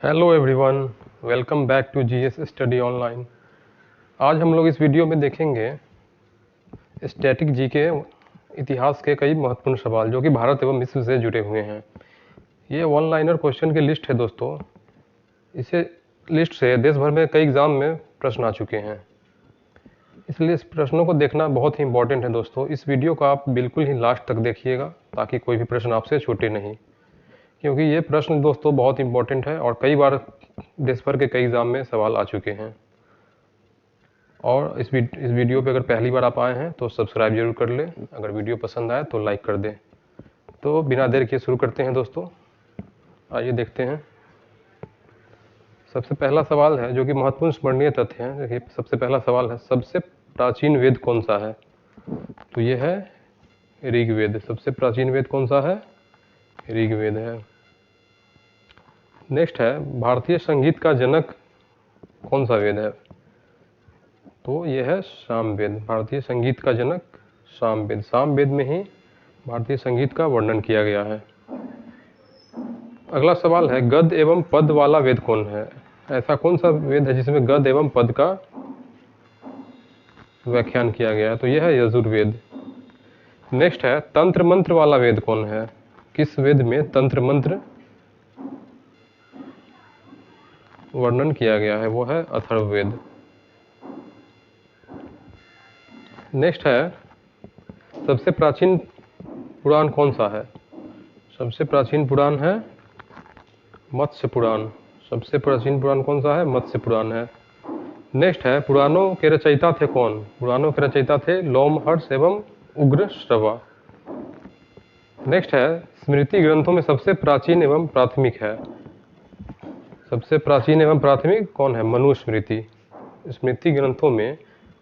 Hello everyone, welcome back to GS study online. आज हम लोग इस वीडियो में देखेंगे स्टैटिक जी के इतिहास के कई महत्वपूर्ण सवाल जो कि भारत एवं विश्व से जुड़े हुए हैं। ये वन लाइनर क्वेश्चन की लिस्ट है दोस्तों। इसे लिस्ट से देश भर में कई एग्जाम में प्रश्न आ चुके हैं, इसलिए इस प्रश्नों को देखना बहुत ही इंपॉर्टेंट है दोस्तों। इस वीडियो को आप बिल्कुल ही लास्ट तक देखिएगा ताकि कोई भी प्रश्न आपसे छूटे नहीं, क्योंकि ये प्रश्न दोस्तों बहुत इंपॉर्टेंट है और कई बार देश भर के कई एग्ज़ाम में सवाल आ चुके हैं। और इस वीडियो पे अगर पहली बार आप आए हैं तो सब्सक्राइब जरूर कर लें। अगर वीडियो पसंद आए तो लाइक कर दें। तो बिना देर किए शुरू करते हैं दोस्तों। आइए देखते हैं। सबसे पहला सवाल है जो कि महत्वपूर्ण स्मरणीय तथ्य है। देखिए, सबसे पहला सवाल है, सबसे प्राचीन वेद कौन सा है? तो ये है ऋग्वेद। सबसे प्राचीन वेद कौन सा है? ऋग्वेद है। नेक्स्ट है, भारतीय संगीत का जनक कौन सा वेद है? तो यह है सामवेद। भारतीय संगीत का जनक सामवेद। सामवेद में ही भारतीय संगीत का वर्णन किया गया है। अगला सवाल है, गद एवं पद वाला वेद कौन है? ऐसा कौन सा वेद है जिसमें गद एवं पद का व्याख्यान किया गया है? तो यह है यजुर्वेद। नेक्स्ट है, तंत्र मंत्र वाला वेद कौन है? किस वेद में तंत्र मंत्र वर्णन किया गया है? वो है अथर्ववेद। नेक्स्ट है, सबसे प्राचीन पुराण कौन सा है? सबसे प्राचीन पुराण है मत्स्य पुराण। सबसे प्राचीन पुराण कौन सा है? मत्स्य पुराण है। नेक्स्ट है, पुराणों के रचयिता थे कौन? पुराणों के रचयिता थे लोमहर्ष एवं उग्रश्रवा। नेक्स्ट है, स्मृति ग्रंथों में सबसे प्राचीन एवं प्राथमिक है। सबसे प्राचीन एवं प्राथमिक कौन है? मनुस्मृति। स्मृति ग्रंथों में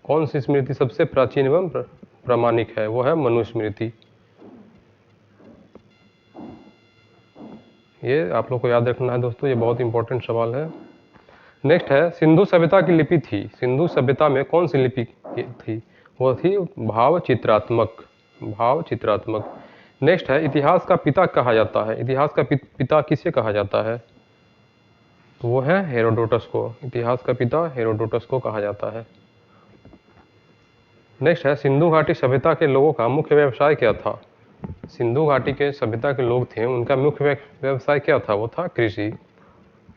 कौन सी स्मृति सबसे प्राचीन एवं प्रामाणिक है? वो है मनुस्मृति। ये आप लोग को याद रखना है दोस्तों, ये बहुत इंपॉर्टेंट सवाल है। नेक्स्ट है, सिंधु सभ्यता की लिपि थी। सिंधु सभ्यता में कौन सी लिपि थी? वो थी भाव चित्रात्मक। भाव चित्रात्मक। नेक्स्ट है, इतिहास का पिता कहा जाता है। इतिहास का पिता किसे कहा जाता है? तो वो है हेरोडोटस को। इतिहास का पिता हेरोडोटस को कहा जाता है। नेक्स्ट है, सिंधु घाटी सभ्यता के लोगों का मुख्य व्यवसाय क्या था? सिंधु घाटी के सभ्यता के लोग थे, उनका मुख्य व्यवसाय क्या था? वो था कृषि।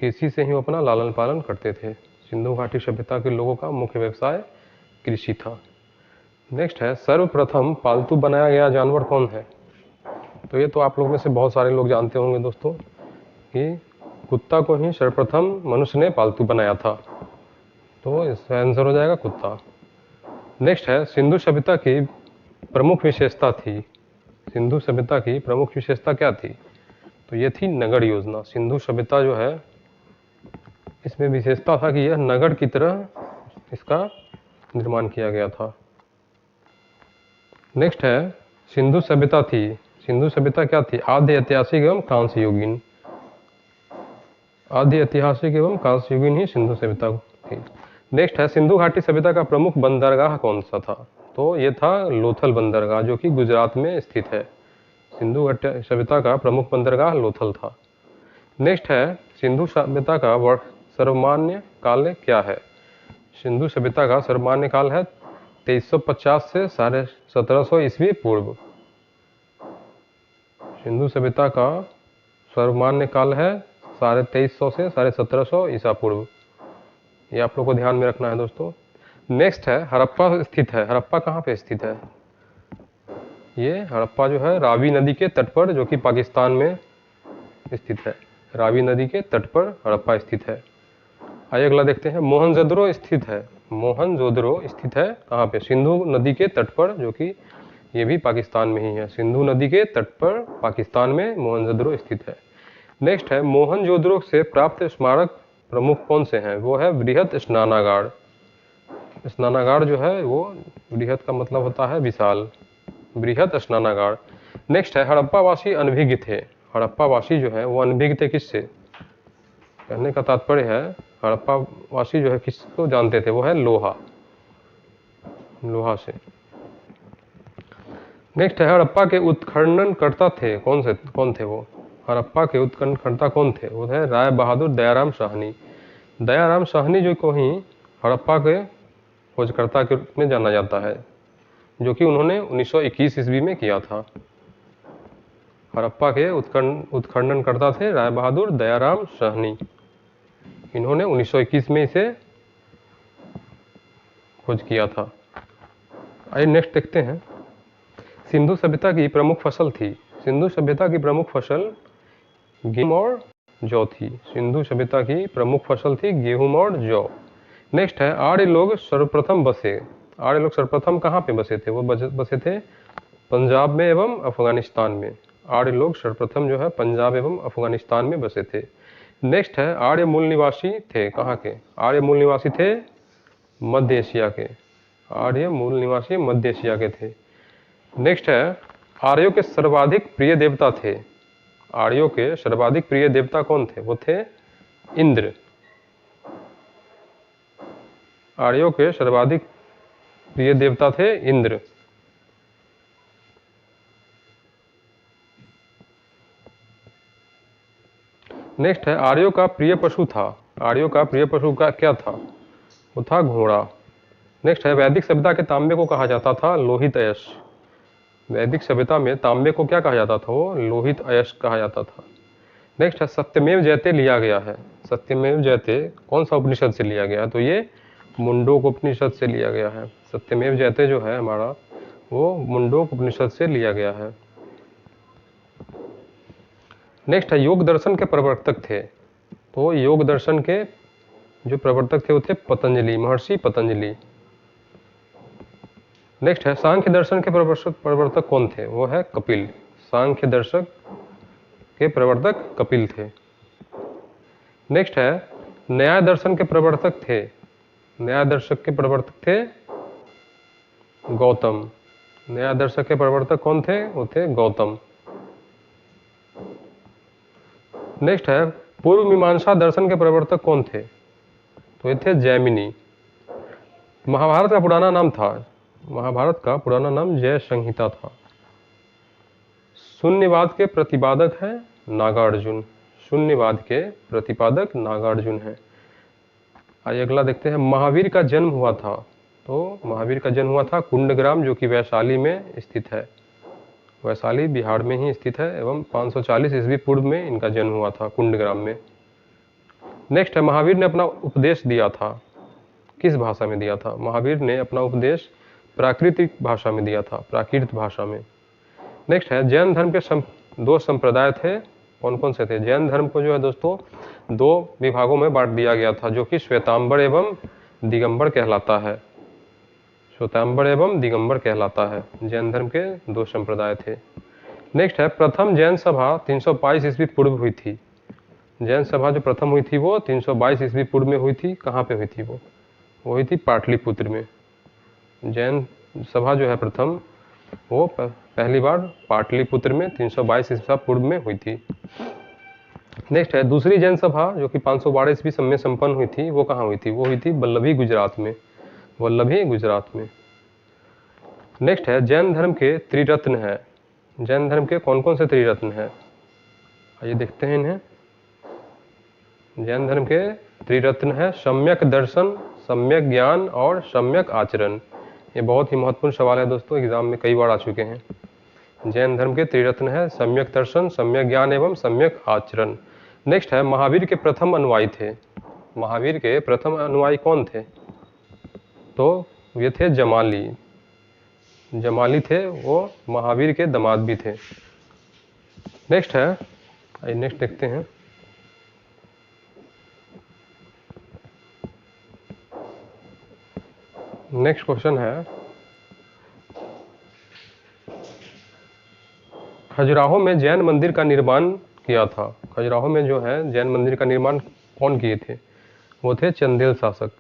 कृषि से ही वो अपना लालन पालन करते थे। सिंधु घाटी सभ्यता के लोगों का मुख्य व्यवसाय कृषि था। नेक्स्ट है, सर्वप्रथम पालतू बनाया गया जानवर कौन है? तो ये तो आप लोग में से बहुत सारे लोग जानते होंगे दोस्तों कि कुत्ता को ही सर्वप्रथम मनुष्य ने पालतू बनाया था। तो इसका आंसर हो जाएगा कुत्ता। नेक्स्ट है, सिंधु सभ्यता की प्रमुख विशेषता थी। सिंधु सभ्यता की प्रमुख विशेषता क्या थी? तो ये थी नगर योजना। सिंधु सभ्यता जो है, इसमें विशेषता था कि यह नगर की तरह इसका निर्माण किया गया था। नेक्स्ट है, सिंधु सभ्यता थी। सिंधु सभ्यता क्या थी? आद्य ऐतिहासिक एवं कांस्य युगीन। आद्य ऐतिहासिक एवं कांस्य युगीन ही सिंधु सभ्यता थी। नेक्स्ट है, सिंधु घाटी सभ्यता का प्रमुख बंदरगाह कौन सा था? तो ये था लोथल बंदरगाह, जो कि गुजरात में स्थित है। सिंधु घाटी सभ्यता का प्रमुख बंदरगाह लोथल था। नेक्स्ट है, सिंधु सभ्यता का सर्वमान्य काल क्या है? सिंधु सभ्यता का सर्वमान्य काल है 2350 से 1750 ईस्वी पूर्व। सिंधु सभ्यता का सर्वमान्य काल है 2350 से 1750 ईसा पूर्व। ये आप लोग को ध्यान में रखना है दोस्तों। नेक्स्ट है, हड़प्पा स्थित है। हड़प्पा कहाँ पे स्थित है? ये हड़प्पा जो है रावी नदी के तट पर, जो कि पाकिस्तान में स्थित है। रावी नदी के तट पर हड़प्पा स्थित है। आइए अगला देखते हैं, मोहनजोदड़ो स्थित है। मोहनजोदड़ो स्थित है कहाँ पे? सिंधु नदी के तट पर, जो कि ये भी पाकिस्तान में ही है। सिंधु नदी के तट पर पाकिस्तान में मोहनजोदड़ो स्थित है। नेक्स्ट है, मोहनजोदड़ो से प्राप्त स्मारक प्रमुख कौन से हैं? वो है बृहत स्नानागार। स्नानागार जो है वो, बृहत का मतलब होता है विशाल। बृहत स्नानागार। नेक्स्ट है, हड़प्पावासी अनभिज्ञ थे। हड़प्पावासी जो है वो अनभिज्ञ थे किससे? कहने का तात्पर्य है, हड़प्पावासी जो है किसको जानते थे? वो है लोहा। लोहा से। नेक्स्ट है, हड़प्पा के उत्खननकर्ता थे कौन थे वो? हड़प्पा के उत्खननकर्ता कौन थे? वो थे राय बहादुर दयाराम साहनी। दयाराम साहनी जो को ही हड़प्पा के खोजकर्ता के रूप में जाना जाता है, जो कि उन्होंने 1921 ईस्वी में किया था। हड़प्पा के उत्खननकर्ता थे राय बहादुर दयाराम साहनी। इन्होंने 1921 में इसे खोज किया था। आइए नेक्स्ट देखते हैं। सिंधु सभ्यता की प्रमुख फसल थी। सिंधु सभ्यता की प्रमुख फसल गेहूं और जौ थी। सिंधु सभ्यता की प्रमुख फसल थी गेहूं और जौ। नेक्स्ट है आर्य लोग सर्वप्रथम बसे। आर्य लोग सर्वप्रथम कहाँ पे बसे थे? वो बसे थे पंजाब में एवं अफगानिस्तान में। आर्य लोग सर्वप्रथम जो है पंजाब एवं अफगानिस्तान में बसे थे। नेक्स्ट है आर्य मूल निवासी थे कहाँ के? आर्य मूल निवासी थे मध्य एशिया के। आर्य मूल निवासी मध्य एशिया के थे। नेक्स्ट है आर्यों के सर्वाधिक प्रिय देवता थे। आर्यों के सर्वाधिक प्रिय देवता कौन थे? वो थे इंद्र। आर्यों के सर्वाधिक प्रिय देवता थे इंद्र। नेक्स्ट है आर्यों का प्रिय पशु था। आर्यों का प्रिय पशु का क्या था? वो था घोड़ा। नेक्स्ट है वैदिक सभ्यता के तांबे को कहा जाता था लोहित अयस्क। वैदिक सभ्यता में तांबे को क्या कहा जाता था? वो लोहित अयस्क कहा जाता था। नेक्स्ट है सत्यमेव जयते लिया गया है। सत्यमेव जयते कौन सा उपनिषद से लिया गया है? तो ये मुंडोक उपनिषद से लिया गया है। सत्यमेव जयते जो है हमारा वो मुंडोक उपनिषद से लिया गया है। नेक्स्ट है योग दर्शन के प्रवर्तक थे। तो योग दर्शन के जो प्रवर्तक थे वो थे पतंजलि, महर्षि पतंजलि। नेक्स्ट है सांख्य दर्शन के प्रवर्तक कौन थे? वो है कपिल। सांख्य दर्शक के प्रवर्तक कपिल थे। नेक्स्ट है न्याय दर्शन के प्रवर्तक थे। न्याय दर्शक के प्रवर्तक थे गौतम। न्याय दर्शक के प्रवर्तक कौन थे? वो थे गौतम। नेक्स्ट है पूर्व मीमांसा दर्शन के प्रवर्तक कौन थे? तो ये थे जैमिनी। महाभारत का पुराना नाम था, महाभारत का पुराना नाम जय संहिता था। शून्यवाद के प्रतिपादक है नागार्जुन। शून्यवाद के प्रतिपादक नागार्जुन है। आइए अगला देखते हैं महावीर का जन्म हुआ था। तो महावीर का जन्म हुआ था कुंडग्राम, जो कि वैशाली में स्थित है। वैशाली बिहार में ही स्थित है एवं 540 ईस्वी पूर्व में इनका जन्म हुआ था कुंडग्राम में। नेक्स्ट है महावीर ने अपना उपदेश दिया था। किस भाषा में दिया था? महावीर ने अपना उपदेश प्राकृतिक भाषा में दिया था, प्राकृत भाषा में। नेक्स्ट है जैन धर्म के दो संप्रदाय थे। कौन कौन से थे? जैन धर्म को जो है दोस्तों दो विभागों में बांट दिया गया था, जो कि श्वेतांबर एवं दिगंबर कहलाता है। श्वेतांबर एवं दिगंबर कहलाता है। जैन धर्म के दो संप्रदाय थे। नेक्स्ट है प्रथम जैन सभा 322 ईस्वी पूर्व हुई थी। जैन सभा जो प्रथम हुई थी वो 322 ईस्वी पूर्व में हुई थी। कहाँ पे हुई थी? वो हुई थी पाटलिपुत्र में। जैन सभा जो है प्रथम वो पहली बार पाटलिपुत्र में 322 ईस्वी पूर्व में हुई थी। नेक्स्ट है दूसरी जैन सभा जो कि 512 ईस्वी में संपन्न हुई थी, वो कहाँ हुई थी? वो हुई थी वल्लभी गुजरात में। वल्लभी गुजरात में। नेक्स्ट है जैन धर्म के त्रिरत्न है। जैन धर्म के कौन कौन से त्रिरत्न हैं? आइए देखते हैं इन्हें। जैन धर्म के त्रिरत्न है सम्यक दर्शन, सम्यक ज्ञान और सम्यक आचरण। ये बहुत ही महत्वपूर्ण सवाल है दोस्तों, एग्जाम में कई बार आ चुके हैं। जैन धर्म के त्रिरत्न है सम्यक दर्शन, सम्यक ज्ञान एवं सम्यक आचरण। नेक्स्ट है महावीर के प्रथम अनुयायी थे। महावीर के प्रथम अनुयायी कौन थे? तो ये थे जमाली। जमाली थे, वो महावीर के दामाद भी थे। नेक्स्ट है, आइए नेक्स्ट देखते हैं। नेक्स्ट क्वेश्चन है खजुराहो में जैन मंदिर का निर्माण किया था। खजुराहो में जो है जैन मंदिर का निर्माण कौन किए थे? वो थे चंदेल शासक।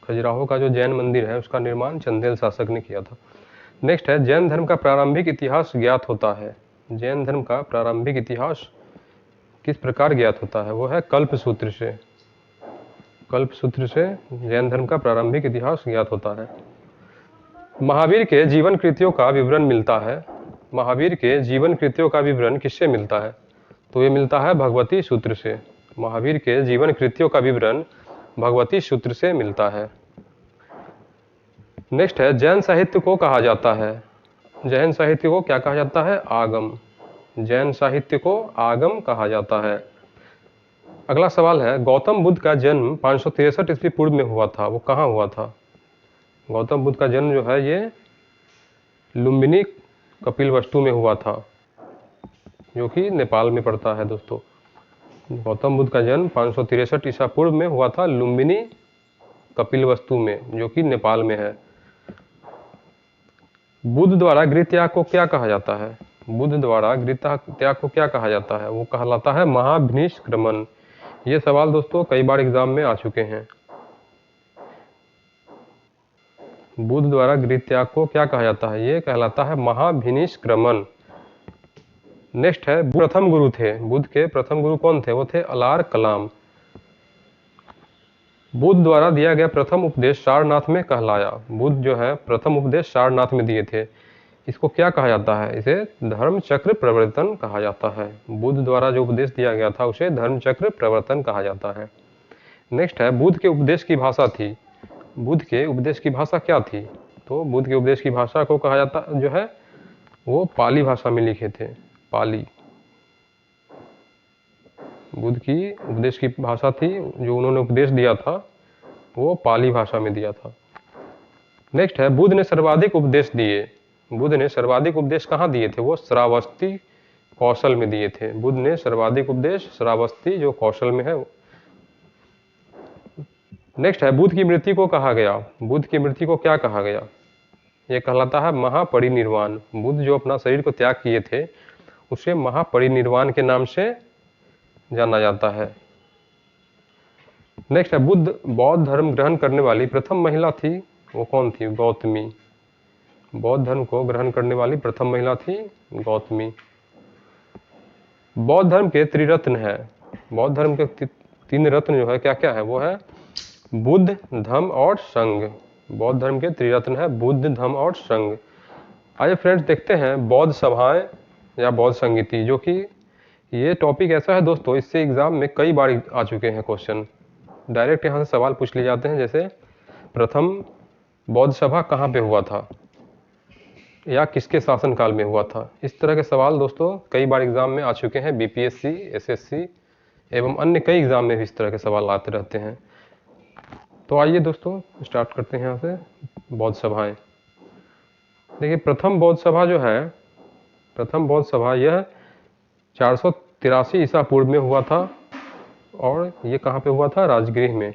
खजुराहो का जो जैन मंदिर है उसका निर्माण चंदेल शासक ने किया था। नेक्स्ट है जैन धर्म का प्रारंभिक इतिहास ज्ञात होता है। जैन धर्म का प्रारंभिक इतिहास किस प्रकार ज्ञात होता है? वो है कल्पसूत्र से। कल्पसूत्र से जैन धर्म का प्रारंभिक इतिहास ज्ञात होता है। महावीर के जीवन कृतियों का विवरण मिलता है। महावीर के जीवन कृतियों का विवरण किससे मिलता है? तो ये मिलता है भगवती सूत्र से। महावीर के जीवन कृत्यों का विवरण भगवती सूत्र से मिलता है। नेक्स्ट है जैन साहित्य को कहा जाता है, जैन साहित्य को क्या कहा जाता है? आगम। जैन साहित्य को आगम कहा जाता है। अगला सवाल है गौतम बुद्ध का जन्म 563 ईस्वी पूर्व में हुआ था, वो कहाँ हुआ था? गौतम बुद्ध का जन्म जो है ये लुम्बिनी कपिलवस्तु में हुआ था, जो कि नेपाल में पड़ता है दोस्तों। गौतम बुद्ध का जन्म 563 ईसा पूर्व में हुआ था लुम्बिनी कपिलवस्तु में, जो कि नेपाल में है। बुद्ध द्वारा गृह त्याग को क्या कहा जाता है? बुद्ध द्वारा गृह त्याग को क्या कहा जाता है? वो कहलाता है महाभिनिष्क्रमण। ये सवाल दोस्तों कई बार एग्जाम में आ चुके हैं। बुद्ध द्वारा गृह त्याग को क्या कहा जाता है? ये कहलाता है महाभिनिष्क्रमण। नेक्स्ट है प्रथम गुरु थे, बुद्ध के प्रथम गुरु कौन थे? वो थे अलार कलाम। बुद्ध द्वारा दिया गया प्रथम उपदेश सारनाथ में कहलाया। बुद्ध जो है प्रथम उपदेश सारनाथ में दिए थे, इसको क्या कहा जाता है? इसे धर्म चक्र प्रवर्तन कहा जाता है। बुद्ध द्वारा जो उपदेश दिया गया था उसे धर्म चक्र प्रवर्तन कहा जाता है। नेक्स्ट है बुद्ध के उपदेश की भाषा थी, बुद्ध के उपदेश की भाषा क्या थी? तो बुद्ध के उपदेश की भाषा को कहा जाता जो है वो पाली भाषा में लिखे थे, पाली। बुद्ध की उपदेश की भाषा थी, जो उन्होंने उपदेश दिया था वो पाली भाषा में दिया था। नेक्स्ट है बुद्ध ने सर्वाधिक उपदेश दिए, बुद्ध ने सर्वाधिक उपदेश कहाँ दिए थे? वो श्रावस्ती कौशल में दिए थे। बुद्ध ने सर्वाधिक उपदेश श्रावस्ती जो कौशल में है। नेक्स्ट है बुद्ध की मृत्यु को कहा गया, बुद्ध की मृत्यु को क्या कहा गया? ये कहलाता है महापरिनिर्वाण। बुद्ध जो अपना शरीर को त्याग किए थे उसे महापरिनिर्वाण के नाम से जाना जाता है। नेक्स्ट है बुद्ध बौद्ध धर्म ग्रहण करने वाली प्रथम महिला थी, वो कौन थी? गौतमी। बौद्ध धर्म को ग्रहण करने वाली प्रथम महिला थी गौतमी। बौद्ध धर्म के त्रिरत्न है, बौद्ध धर्म के तीन रत्न जो है क्या क्या है? वो है बुद्ध, धम्म और संघ। बौद्ध धर्म के त्रिरत्न है बुद्ध, धम्म और संघ। आइए फ्रेंड्स देखते हैं बौद्ध सभाएं या बौद्ध संगीति, जो कि ये टॉपिक ऐसा है दोस्तों इससे एग्जाम में कई बार आ चुके हैं क्वेश्चन। डायरेक्ट यहाँ से सवाल पूछ लिए जाते हैं, जैसे प्रथम बौद्ध सभा कहाँ पे हुआ था या किसके शासनकाल में हुआ था। इस तरह के सवाल दोस्तों कई बार एग्जाम में आ चुके हैं, बीपीएससी, एसएससी एवं अन्य कई एग्जाम में भी इस तरह के सवाल आते रहते हैं। तो आइए दोस्तों स्टार्ट करते हैं यहाँ से बौद्ध सभाएं। देखिए प्रथम बौद्ध सभा जो है, प्रथम बौद्ध सभा यह 483 ईसा पूर्व में हुआ था, और ये कहाँ पे हुआ था? राजगृह में।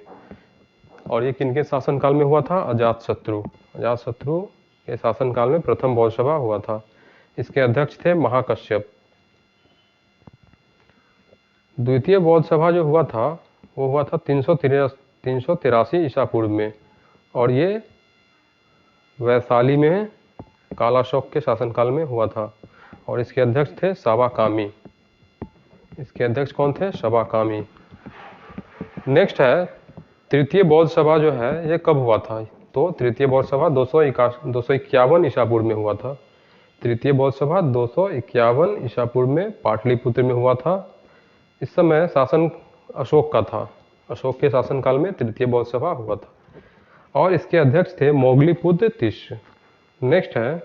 और ये किनके शासनकाल में हुआ था? अजातशत्रु। अजातशत्रु के शासनकाल में प्रथम बौद्ध सभा हुआ था। इसके अध्यक्ष थे महाकश्यप। द्वितीय बौद्ध सभा जो हुआ था वो हुआ था 383 ईसा पूर्व में, और ये वैशाली में कालाशोक के शासनकाल में हुआ था, और इसके अध्यक्ष थे सावाकामी। इसके अध्यक्ष कौन थे? सावाकामी। नेक्स्ट है तृतीय बौद्ध सभा जो है ये कब हुआ था? तो तृतीय बौद्ध सभा 251 ईसा पूर्व में हुआ था। तृतीय बौद्ध सभा 251 ईसा पूर्व में पाटलिपुत्र में हुआ था। इस समय शासन अशोक का था, अशोक के शासनकाल में तृतीय बौद्ध सभा हुआ था, और इसके अध्यक्ष थे मोगलीपुत्र तिष्य। नेक्स्ट है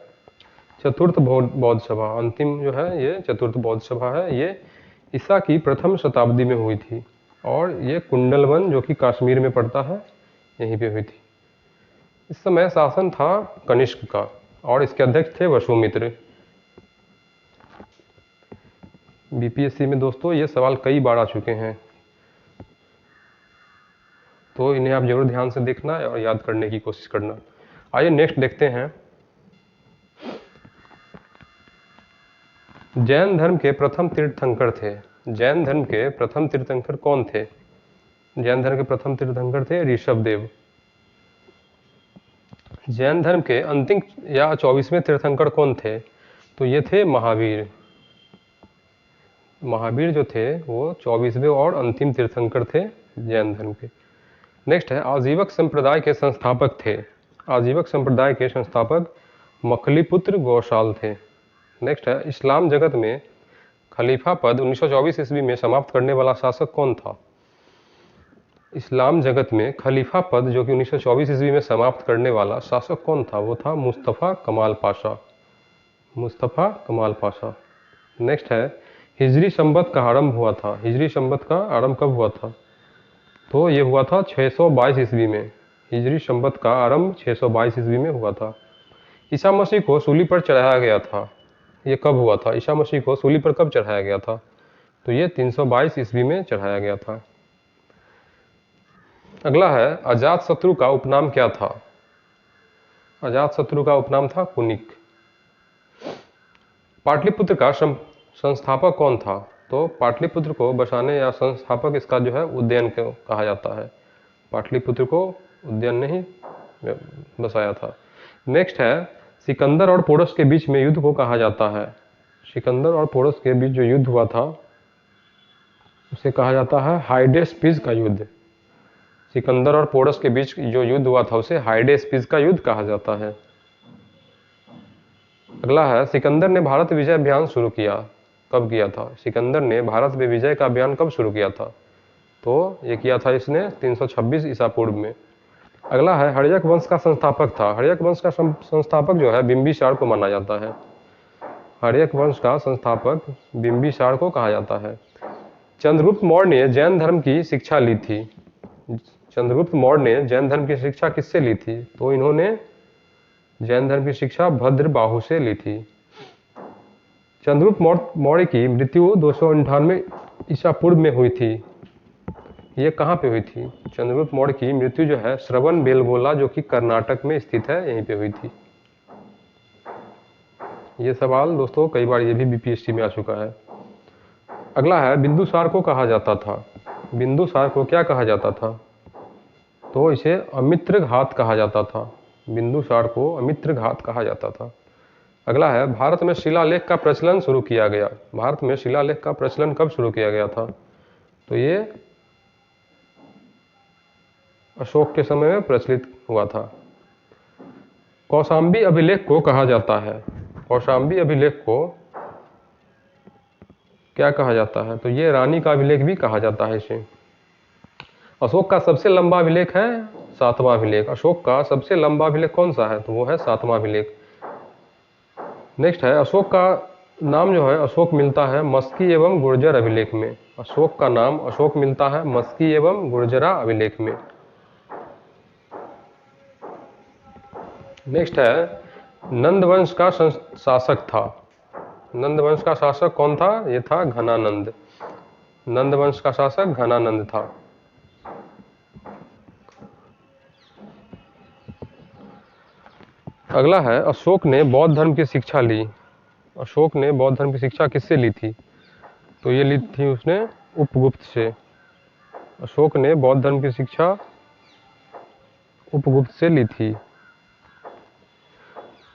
चतुर्थ बौद्ध सभा, अंतिम जो है ये चतुर्थ बौद्ध सभा है, ये ईसा की प्रथम शताब्दी में हुई थी, और ये कुंडलवन जो कि कश्मीर में पड़ता है यहीं पे हुई थी। इस समय शासन था कनिष्क का, और इसके अध्यक्ष थे वसुमित्र। बीपीएससी में दोस्तों ये सवाल कई बार आ चुके हैं, तो इन्हें आप जरूर ध्यान से देखना और याद करने की कोशिश करना। आइए नेक्स्ट देखते हैं जैन धर्म के प्रथम तीर्थंकर थे। जैन धर्म के प्रथम तीर्थंकर कौन थे? जैन धर्म के प्रथम तीर्थंकर थे ऋषभदेव। जैन धर्म के अंतिम या 24वें तीर्थंकर कौन थे? तो ये थे महावीर। महावीर जो थे वो 24वें और अंतिम तीर्थंकर थे जैन धर्म के। नेक्स्ट है आजीवक संप्रदाय के संस्थापक थे। आजीवक संप्रदाय के संस्थापक मखलीपुत्र गौशाल थे। नेक्स्ट है इस्लाम जगत में खलीफा पद 1924 ईस्वी में समाप्त करने वाला शासक कौन था? इस्लाम जगत में खलीफा पद जो कि 1924 ईस्वी में समाप्त करने वाला शासक कौन था? वो था मुस्तफ़ा कमाल पाशा। मुस्तफ़ा कमाल पाशा। नेक्स्ट है, हिजरी संवत का आरंभ हुआ था। हिजरी संवत का आरंभ कब हुआ था? तो ये हुआ था 622 ईस्वी में। हिजरी संवत का आरंभ 622 ईस्वी में हुआ था। ईसा मसीह को सूली पर चढ़ाया गया था, ये कब हुआ था? ईसा मसीह को सूली पर कब चढ़ाया गया था? तो ये 322 ईस्वी में चढ़ाया गया था। अगला है, अजातशत्रु का उपनाम क्या था? अजातशत्रु का उपनाम था कुनिक। पाटलिपुत्र का संस्थापक कौन था? तो पाटलिपुत्र को बसाने या संस्थापक इसका जो है उदयन को कहा जाता है। पाटलिपुत्र को उदयन ने ही बसाया था। नेक्स्ट है, सिकंदर और पोरस के बीच में युद्ध को कहा जाता है। सिकंदर और पोरस के बीच जो युद्ध हुआ था उसे कहा जाता है हाइडेस्पिस का युद्ध। सिकंदर और पोरस के बीच जो युद्ध हुआ था उसे हाइडेस्पिस का युद्ध कहा जाता है। अगला है, सिकंदर ने भारत विजय अभियान शुरू किया, कब किया था? सिकंदर ने भारत में विजय का अभियान कब शुरू किया था? तो ये किया था इसने 326 ईसा पूर्व में। अगला है, हर्यक वंश का संस्थापक था। हर्यक वंश का संस्थापक जो है बिंबिसार को माना जाता है। हर्यक वंश का संस्थापक बिंबिसार को कहा जाता है। चंद्रगुप्त मौर्य ने जैन धर्म की शिक्षा ली थी। चंद्रगुप्त मौर्य ने जैन धर्म की शिक्षा किससे ली थी? तो इन्होंने जैन धर्म की शिक्षा भद्रबाहु से ली थी। चंद्रगुप्त मौर्य की मृत्यु 298 ईसा पूर्व में हुई थी। ये कहाँ पे हुई थी? चंद्रगुप्त मौर्य की मृत्यु जो है श्रवण बेलगोला जो कि कर्नाटक में स्थित है, यहीं पे हुई थी। ये सवाल दोस्तों कई बार ये भी बीपीएससी में आ चुका है। अगला है, बिंदुसार को कहा जाता था। बिंदुसार को क्या कहा जाता था? तो इसे अमित्र घात कहा जाता था। बिंदुसार को अमित्र घात कहा जाता था। अगला है, भारत में शिलालेख का प्रचलन शुरू किया गया। भारत में शिलालेख का प्रचलन कब शुरू किया गया था? तो ये अशोक के समय में प्रचलित हुआ था। कौशाम्बी अभिलेख को कहा जाता है। कौशाम्बी अभिलेख को क्या कहा जाता है? तो ये रानी का अभिलेख भी कहा जाता है इसे। अशोक का सबसे लंबा अभिलेख है 7वां अभिलेख। अशोक का सबसे लंबा अभिलेख कौन सा है? तो वो है 7वां अभिलेख। नेक्स्ट है, अशोक का नाम जो है अशोक मिलता है मस्की एवं गुर्जर अभिलेख में। अशोक का नाम अशोक मिलता है मस्की एवं गुर्जरा अभिलेख में। नेक्स्ट है, नंदवंश का शासक था। नंदवंश का शासक कौन था? ये था घनानंद। नंदवंश का शासक घनानंद था। अगला है, अशोक ने बौद्ध धर्म की शिक्षा ली। अशोक ने बौद्ध धर्म की शिक्षा किससे ली थी? तो ये ली थी उसने उपगुप्त से। अशोक ने बौद्ध धर्म की शिक्षा उपगुप्त से ली थी।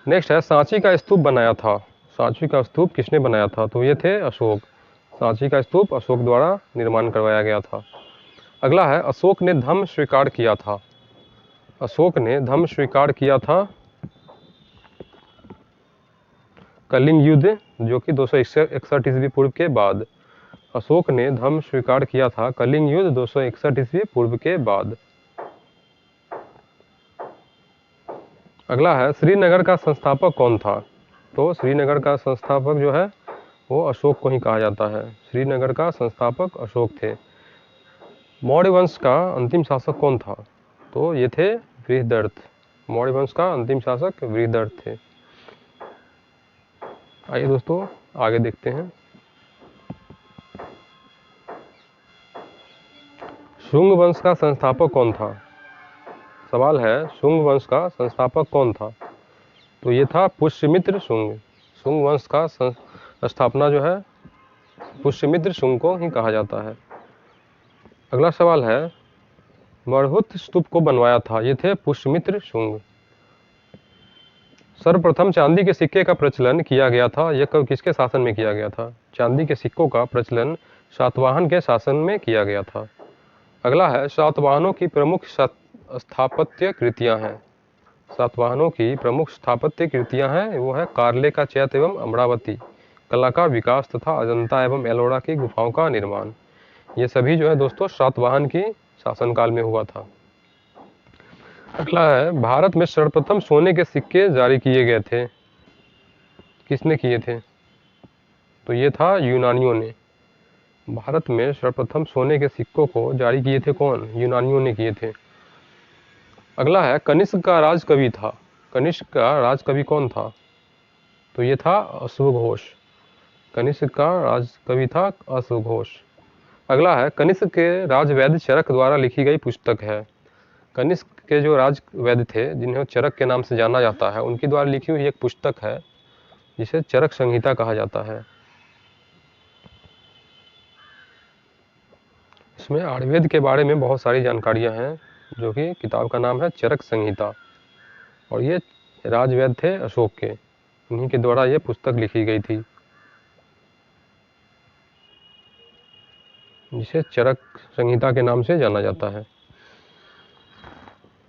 नेक्स्ट है, सांची का स्तूप बनाया था। सांची का स्तूप किसने बनाया था? तो ये थे अशोक। सांची का स्तूप अशोक द्वारा निर्माण करवाया गया था। अगला है, अशोक ने धम्म स्वीकार किया था। अशोक ने धम्म स्वीकार किया था कलिंग युद्ध जो कि 261 ईस्वी पूर्व के बाद। अशोक ने धम्म स्वीकार किया था कलिंग युद्ध 261 ईस्वी पूर्व के बाद। अगला है, श्रीनगर का संस्थापक कौन था? तो श्रीनगर का संस्थापक जो है वो अशोक को ही कहा जाता है। श्रीनगर का संस्थापक अशोक थे। मौर्य वंश का अंतिम शासक कौन था? तो ये थे बृहदर्थ। मौर्य वंश का अंतिम शासक बृहदर्थ थे। आइए दोस्तों आगे देखते हैं। शुंग वंश का संस्थापक कौन था? सवाल है, शुंग वंश का संस्थापक कौन था? तो ये था पुष्यमित्र शुंग। शुंग वंश का स्थापना जो है पुष्यमित्र शुंग को ही कहा जाता है। अगला सवाल है, मरहुत स्तूप को बनवाया था। ये थे पुष्यमित्र शुंग। सर्वप्रथम चांदी के सिक्के का प्रचलन किया गया था। यह कब किसके शासन में किया गया था? चांदी के सिक्कों का प्रचलन सातवाहन के शासन में किया गया था। अगला है, सातवाहनों की प्रमुख स्थापत्य कृतियां हैं। सातवाहनों की प्रमुख स्थापत्य कृतियां हैं वो है कार्ले का चैत्य एवं अमरावती। कला का विकास तथा अजंता एवं एलोरा की गुफाओं का निर्माण। ये सभी जो है दोस्तों सातवाहन की शासनकाल में हुआ था। अगला है, भारत में सर्वप्रथम सोने के सिक्के जारी किए गए थे, किसने किए थे? तो ये था यूनानियों ने। भारत में सर्वप्रथम सोने के सिक्कों को जारी किए थे कौन? यूनानियों ने किए थे। अगला है, कनिष्क का राज कवि था। कनिष्क का राज कवि कौन था? तो ये था अश्वघोष। कनिष्क का राज कवि था अश्वघोष। अगला है, कनिष्क के राजवैद्य चरक द्वारा लिखी गई पुस्तक है। कनिष्क के जो राज वैद्य थे, जिन्हें चरक के नाम से जाना जाता है, उनके द्वारा लिखी हुई एक पुस्तक है जिसे चरक संहिता कहा जाता है। इसमें आयुर्वेद के बारे में बहुत सारी जानकारियां हैं, जो कि किताब का नाम है चरक संहिता, और ये राजवैद्य थे अशोक के, उन्हीं के द्वारा ये पुस्तक लिखी गई थी, जिसे चरक संहिता के नाम से जाना जाता है।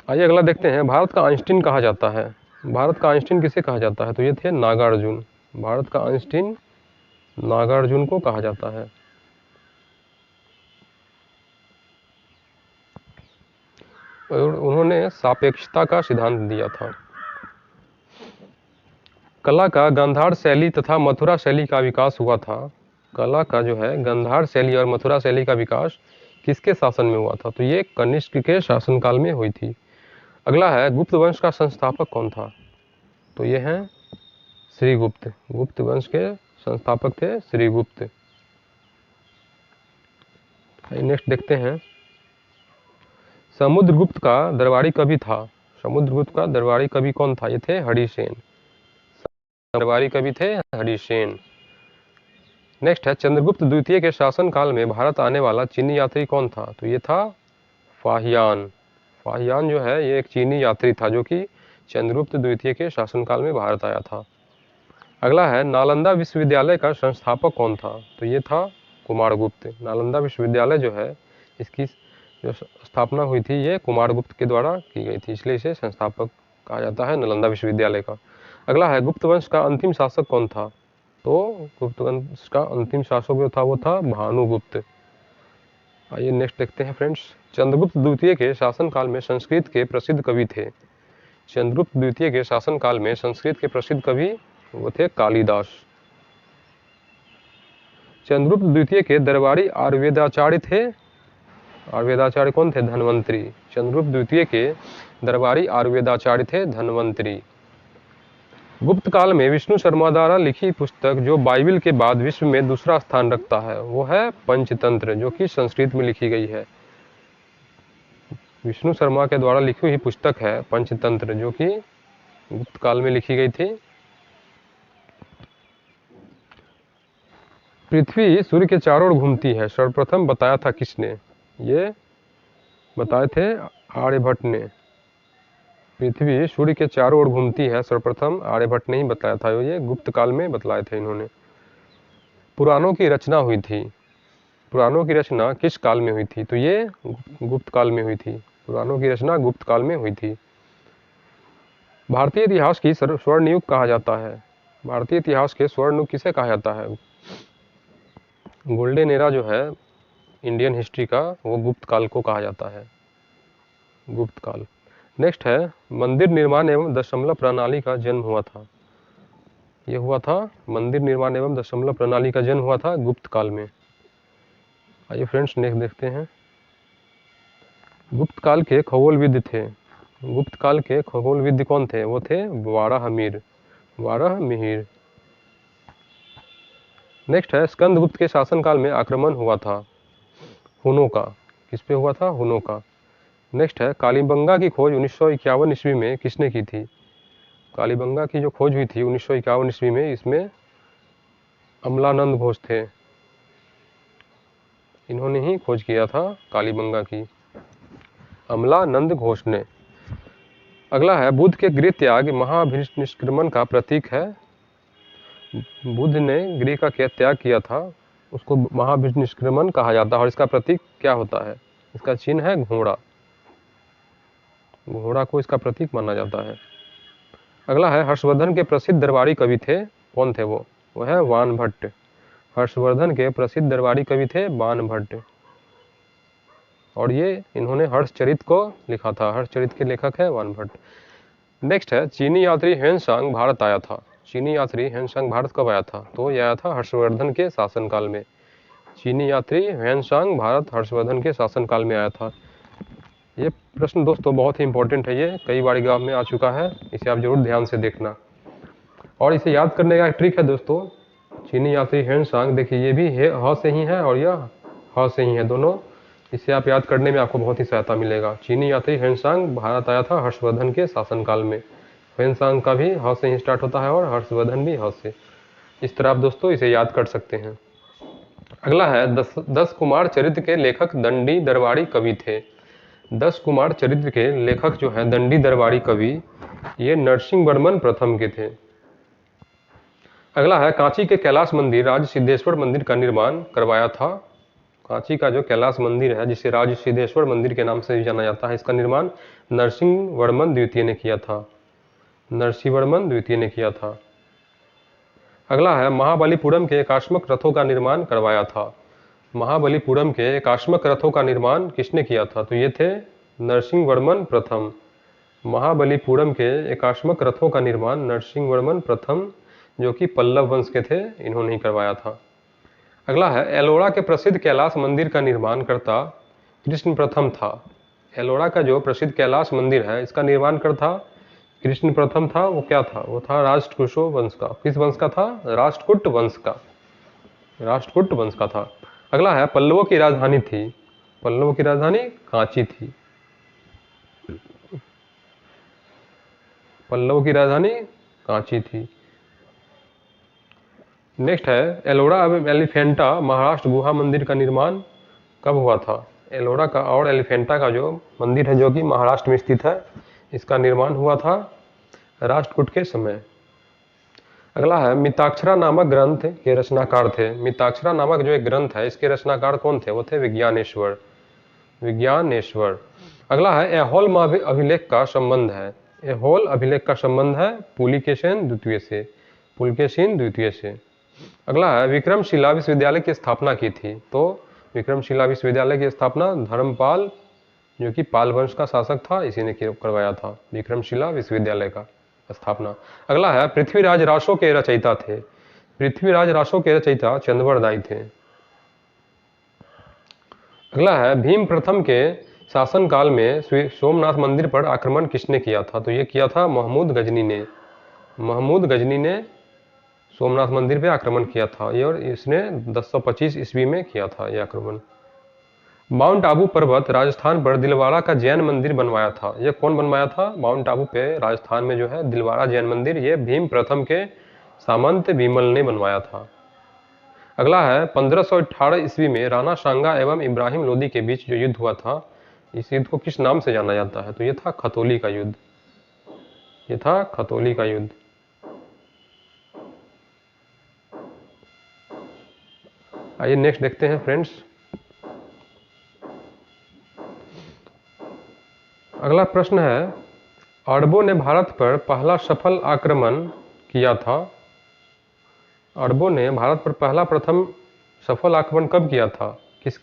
आइए अगला देखते हैं, भारत का आइंस्टीन कहा जाता है। भारत का आइंस्टीन किसे कहा जाता है? तो ये थे नागार्जुन। भारत का आइंस्टीन नागार्जुन को कहा जाता है। और उन्होंने सापेक्षता का सिद्धांत दिया था। कला का गांधार शैली तथा मथुरा शैली का विकास हुआ था। कला का जो है गांधार शैली और मथुरा शैली का विकास किसके शासन में हुआ था? तो ये कनिष्क के शासनकाल में हुई थी। अगला है, गुप्त वंश का संस्थापक कौन था? तो ये हैं श्रीगुप्त। गुप्त वंश के संस्थापक थे श्रीगुप्त। नेक्स्ट देखते हैं, समुद्रगुप्त का दरबारी कवि था। समुद्रगुप्त का दरबारी कवि कौन था? ये थे हरिसेन। दरबारी कवि थे हरिसेन। नेक्स्ट है, चंद्रगुप्त द्वितीय के शासनकाल में भारत आने वाला चीनी यात्री कौन था? तो ये था फाहियान। फाहियान जो है ये एक चीनी यात्री था, जो कि चंद्रगुप्त द्वितीय के शासनकाल में भारत आया था। अगला है, नालंदा विश्वविद्यालय का संस्थापक कौन था? तो ये था कुमारगुप्त। नालंदा विश्वविद्यालय जो है, इसकी जो स्थापना हुई थी ये कुमारगुप्त के द्वारा की गई थी, इसलिए इसे संस्थापक कहा जाता है नालंदा विश्वविद्यालय का। अगला है, गुप्त वंश का अंतिम शासक कौन था? तो गुप्त वंश का अंतिम शासक जो था वो था भानुगुप्त। आइए नेक्स्ट देखते हैं फ्रेंड्स, चंद्रगुप्त द्वितीय के शासनकाल में संस्कृत के प्रसिद्ध कवि थे। चंद्रगुप्त द्वितीय के शासनकाल में संस्कृत के प्रसिद्ध कवि वो थे कालिदास। चंद्रगुप्त द्वितीय के दरबारी आयुर्वेदाचार्य थे। आयुर्वेदाचार्य कौन थे? धन्वंतरी। चंद्रगुप्त द्वितीय के दरबारी आयुर्वेदाचार्य थे धन्वंतरी। गुप्त काल में विष्णु शर्मा द्वारा लिखी पुस्तक जो बाइबिल के बाद विश्व में दूसरा स्थान रखता है, वो है पंचतंत्र, जो कि संस्कृत में लिखी गई है। विष्णु शर्मा के द्वारा लिखी हुई पुस्तक है पंचतंत्र, जो कि गुप्त काल में लिखी गई थी। पृथ्वी सूर्य के चारों ओर घूमती है, सर्वप्रथम बताया था किसने? ये बताए थे आर्यभट्ट ने। पृथ्वी सूर्य के चारों ओर घूमती है, सर्वप्रथम आर्यभट्ट ने ही बताया था, ये गुप्त काल में बतलाए थे इन्होंने। पुराणों की रचना हुई थी। पुराणों की रचना किस काल में हुई थी? तो ये गुप्त काल में हुई थी। पुराणों की रचना गुप्त काल में हुई थी। भारतीय इतिहास की स्वर्ण युग कहा जाता है। भारतीय इतिहास के स्वर्ण युग किसे कहा जाता है? गोल्डन एरा जो है इंडियन हिस्ट्री का, वो गुप्त काल को कहा जाता है, गुप्त काल। नेक्स्ट है, मंदिर निर्माण एवं दशमलव प्रणाली का जन्म हुआ था। ये हुआ था मंदिर निर्माण एवं दशमलव प्रणाली का जन्म हुआ था गुप्त काल में। आइए फ्रेंड्स नेक्स्ट देखते हैं, गुप्त काल के खगोलविद थे। गुप्त काल के खगोलविद कौन थे? वो थे वाराहमिहिर। वाराहमिहिर। नेक्स्ट है, स्कंदगुप्त के शासनकाल में आक्रमण हुआ था हुनों का। किस पे हुआ था? हुनों का। नेक्स्ट है, कालीबंगा की खोज 1951 ईस्वी में किसने की थी? कालीबंगा की जो खोज हुई थी 1951 ईस्वी में, इसमें अमलानंद घोष थे, इन्होंने ही खोज किया था कालीबंगा की, अमलानंद घोष ने। अगला है, बुद्ध के गृह त्याग महाभिनिष्क्रमण का प्रतीक है। बुद्ध ने गृह का त्याग किया था, उसको महाभिनिष्क्रमण कहा जाता है, और इसका प्रतीक क्या होता है? इसका चिन्ह है घोड़ा। घोड़ा को इसका प्रतीक माना जाता है। अगला है, हर्षवर्धन के प्रसिद्ध दरबारी कवि थे, कौन थे वो? वो है बाणभट्ट। हर्षवर्धन के प्रसिद्ध दरबारी कवि थे बाणभट्ट, और ये इन्होंने हर्षचरित को लिखा था। हर्षचरित के लेखक है बाणभट्ट। नेक्स्ट है, चीनी यात्री ह्वेनसांग भारत आया था। चीनी यात्री ह्वेनसांग भारत कब आया था? तो यह आया था हर्षवर्धन के शासनकाल में। चीनी यात्री ह्वेनसांग भारत हर्षवर्धन के शासनकाल में आया था। ये प्रश्न दोस्तों बहुत ही इंपॉर्टेंट है, ये कई बार एग्जाम में आ चुका है, इसे आप जरूर ध्यान से देखना। और इसे याद करने का एक ट्रिक है दोस्तों, चीनी यात्री ह्वेनसांग, देखिए ये भी ह से ही है और यह ह से ही है दोनों। इसे आप याद करने में आपको बहुत ही सहायता मिलेगा। चीनी यात्री ह्वेनसांग भारत आया था हर्षवर्धन के शासनकाल में। ह्वेनसांग का भी ह से ही स्टार्ट होता है और हर्षवर्धन भी ह से। इस तरह आप दोस्तों इसे याद कर सकते हैं। अगला है, 10 कुमार चरित्र के लेखक दंडी दरबारी कवि थे। 10 कुमार चरित्र के लेखक जो हैं दंडी दरबारी कवि, ये नरसिंह वर्मन प्रथम के थे। अगला है, कांची के कैलाश मंदिर राज सिद्धेश्वर मंदिर का निर्माण करवाया था। कांची का जो कैलाश मंदिर है, जिसे राज सिद्धेश्वर मंदिर के नाम से भी जाना जाता है, इसका निर्माण नरसिंह वर्मन द्वितीय ने किया था। नरसिंह वर्मन द्वितीय ने किया था। अगला है, महाबलीपुरम के एकाश्मक रथों का निर्माण करवाया था। महाबलीपुरम के एकाश्मक रथों का निर्माण किसने किया था? तो ये थे नरसिंह वर्मन प्रथम। महाबलीपुरम के एकाश्मक रथों का निर्माण नरसिंह वर्मन प्रथम, जो कि पल्लव वंश के थे, इन्होंने ही करवाया था। अगला है, एलोरा के प्रसिद्ध कैलाश मंदिर का निर्माण करता कृष्ण प्रथम था। एलोरा का जो प्रसिद्ध कैलाश मंदिर है, इसका निर्माण करता कृष्ण प्रथम था। वो क्या था? वो था राष्ट्रकूशो वंश का। किस वंश का था? राष्ट्रकूट वंश का। राष्ट्रकूट वंश का था। अगला है, पल्लवों की राजधानी थी। पल्लवों की राजधानी कांची थी। पल्लवों की राजधानी कांची थी। नेक्स्ट है, एलोरा एवं एलिफेंटा महाराष्ट्र गुहा मंदिर का निर्माण कब हुआ था? एलोरा का और एलिफेंटा का जो मंदिर है, जो कि महाराष्ट्र में स्थित है, इसका निर्माण हुआ था राष्ट्रकूट के समय। अगला है, मिताक्षरा नामक ग्रंथ के रचनाकार थे। मिताक्षरा नामक जो एक ग्रंथ है, इसके रचनाकार कौन थे? वो थे विज्ञानेश्वर। विज्ञानेश्वर। अगला है, ऐहोल अभिलेख का संबंध है। ऐहोल अभिलेख का संबंध है पुलिकेशिन द्वितीय से। पुलकेशिन द्वितीय से। अगला है, विक्रमशिला विश्वविद्यालय की स्थापना की थी। तो विक्रमशिला विश्वविद्यालय की स्थापना धर्मपाल, जो कि पाल वंश का शासक था, इसी ने करवाया था विक्रमशिला विश्वविद्यालय का स्थापना। अगला है, पृथ्वीराज रासो के रचयिता थे। पृथ्वीराज रासो के रचयिता चंद्रवरदाई थे। अगला है, भीम प्रथम के शासनकाल में सोमनाथ मंदिर पर आक्रमण किसने किया था? तो ये किया था महमूद गजनी ने। महमूद गजनी ने सोमनाथ मंदिर पे आक्रमण किया था, ये और इसने 1025 ईस्वी में किया था ये आक्रमण। माउंट आबू पर्वत राजस्थान पर दिलवारा का जैन मंदिर बनवाया था। ये कौन बनवाया था? माउंट आबू पे राजस्थान में जो है दिलवारा जैन मंदिर, ये भीम प्रथम के सामंत विमल ने बनवाया था। अगला है, 1518 ईस्वी में राणा सांगा एवं इब्राहिम लोदी के बीच जो युद्ध हुआ था, इस युद्ध को किस नाम से जाना जाता है? तो ये था खतौली का युद्ध। ये था खतौली का युद्ध। आइए नेक्स्ट देखते हैं फ्रेंड्स। अगला प्रश्न है, अरबों ने भारत पर पहला सफल आक्रमण किया था। अरबों ने भारत पर पहला प्रथम सफल आक्रमण कब किया था? किस?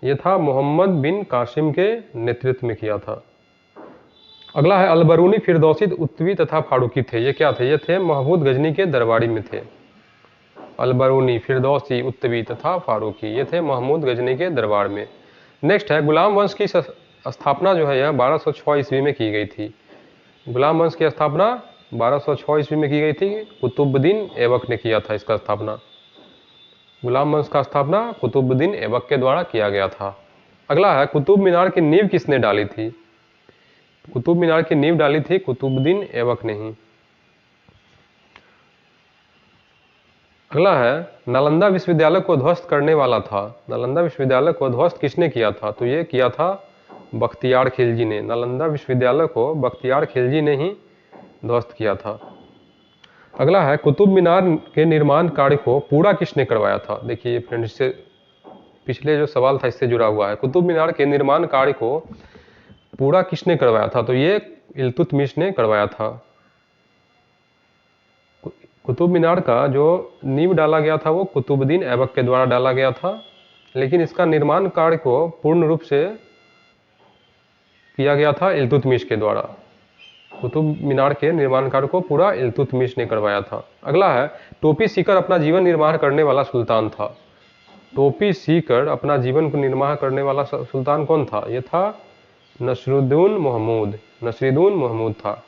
ये था मोहम्मद बिन कासिम के नेतृत्व में किया था। अगला है, अलबरूनी फिरदौसी उत्तवी तथा फारूकी थे। ये क्या थे? ये थे महमूद गजनी के दरबारी में थे। अलबरूनी, फिरदौसी, उत्तवी तथा फारूकी, ये थे महमूद गजनी के दरबार में। नेक्स्ट है, गुलाम वंश की स्थापना जो है यह 1206 ईस्वी में की गई थी। गुलाम वंश की स्थापना 1206 ईस्वी में की गई थी। कुतुबुद्दीन ऐबक ने किया था इसका स्थापना। गुलाम वंश का स्थापना कुतुबुद्दीन ऐबक के द्वारा किया गया था। अगला है, कुतुब मीनार की नींव किसने डाली थी? कुतुब मीनार की नींव डाली थी कुतुबुद्दीन ऐबक ने ही। अगला है, नालंदा विश्वविद्यालय को ध्वस्त करने वाला था। नालंदा विश्वविद्यालय को ध्वस्त किसने किया था? तो ये किया था बख्तियार खिलजी ने। नालंदा विश्वविद्यालय को बख्तियार खिलजी ने ही ध्वस्त किया था। अगला है, कुतुब मीनार के निर्माण कार्य को पूरा किसने करवाया था? देखिए फ्रेंड्स, इससे पिछले जो सवाल था इससे जुड़ा हुआ है। कुतुब मीनार के निर्माण कार्य को पूरा किसने करवाया था? तो ये इल्तुतमिश ने करवाया था। कुतुब मीनार का जो नींव डाला गया था वो कुतुबुद्दीन ऐबक के द्वारा डाला गया था, लेकिन इसका निर्माण कार्य को पूर्ण रूप से किया गया था इल्तुतमिश के द्वारा। कुतुब मीनार के निर्माण कार्य को पूरा इल्तुतमिश ने करवाया था। अगला है, टोपी सीकर अपना जीवन निर्वाह करने वाला सुल्तान था। टोपी सीकर अपना जीवन को निर्वाह करने वाला सुल्तान कौन था? ये था नसरुद्दीन महमूद। नसरुद्दीन महमूद था।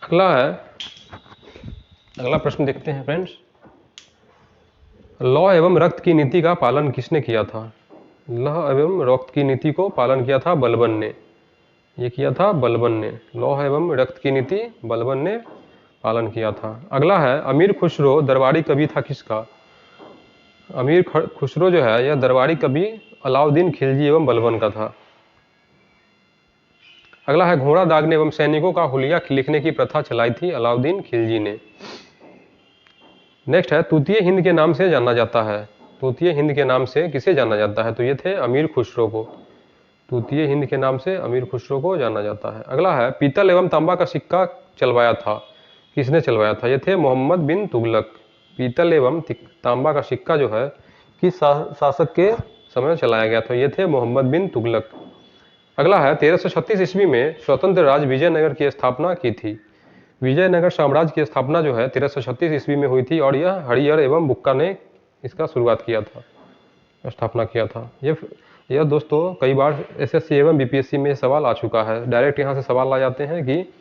अगला प्रश्न देखते हैं फ्रेंड्स। लौह एवं रक्त की नीति का पालन किसने किया था? लौह एवं रक्त की नीति को पालन किया था बलबन ने। ये किया था बलबन ने। लौह एवं रक्त की नीति बलबन ने पालन किया था। अगला है, अमीर खुसरो दरबारी कवि था किसका? अमीर खुसरो जो है यह दरबारी कवि अलाउद्दीन खिलजी एवं बलबन का था। अगला है, घोड़ा दागने एवं सैनिकों का हुलिया लिखने की प्रथा चलाई थी अलाउद्दीन खिलजी ने। नेक्स्ट है, तूतीय हिंद के नाम से जाना जाता है। तूतीय हिंद के नाम से किसे जाना जाता है? तो ये थे अमीर खुसरो को। तूतीय हिंद के नाम से अमीर खुसरो को जाना जाता है। अगला है, पीतल एवं तांबा का सिक्का चलवाया था, किसने चलवाया था? ये थे मोहम्मद बिन तुगलक। पीतल एवं तांबा का सिक्का जो है किस शासक के समय चलाया गया था? ये थे मोहम्मद बिन तुगलक। अगला है, 1336 ईस्वी में स्वतंत्र राज्य विजयनगर की स्थापना की थी। विजयनगर साम्राज्य की स्थापना जो है 1336 ईस्वी में हुई थी और यह हरिहर एवं बुक्का ने इसका शुरुआत किया था, स्थापना किया था। यह दोस्तों कई बार एसएससी एवं बीपीएससी में सवाल आ चुका है। डायरेक्ट यहाँ से सवाल आ जाते हैं कि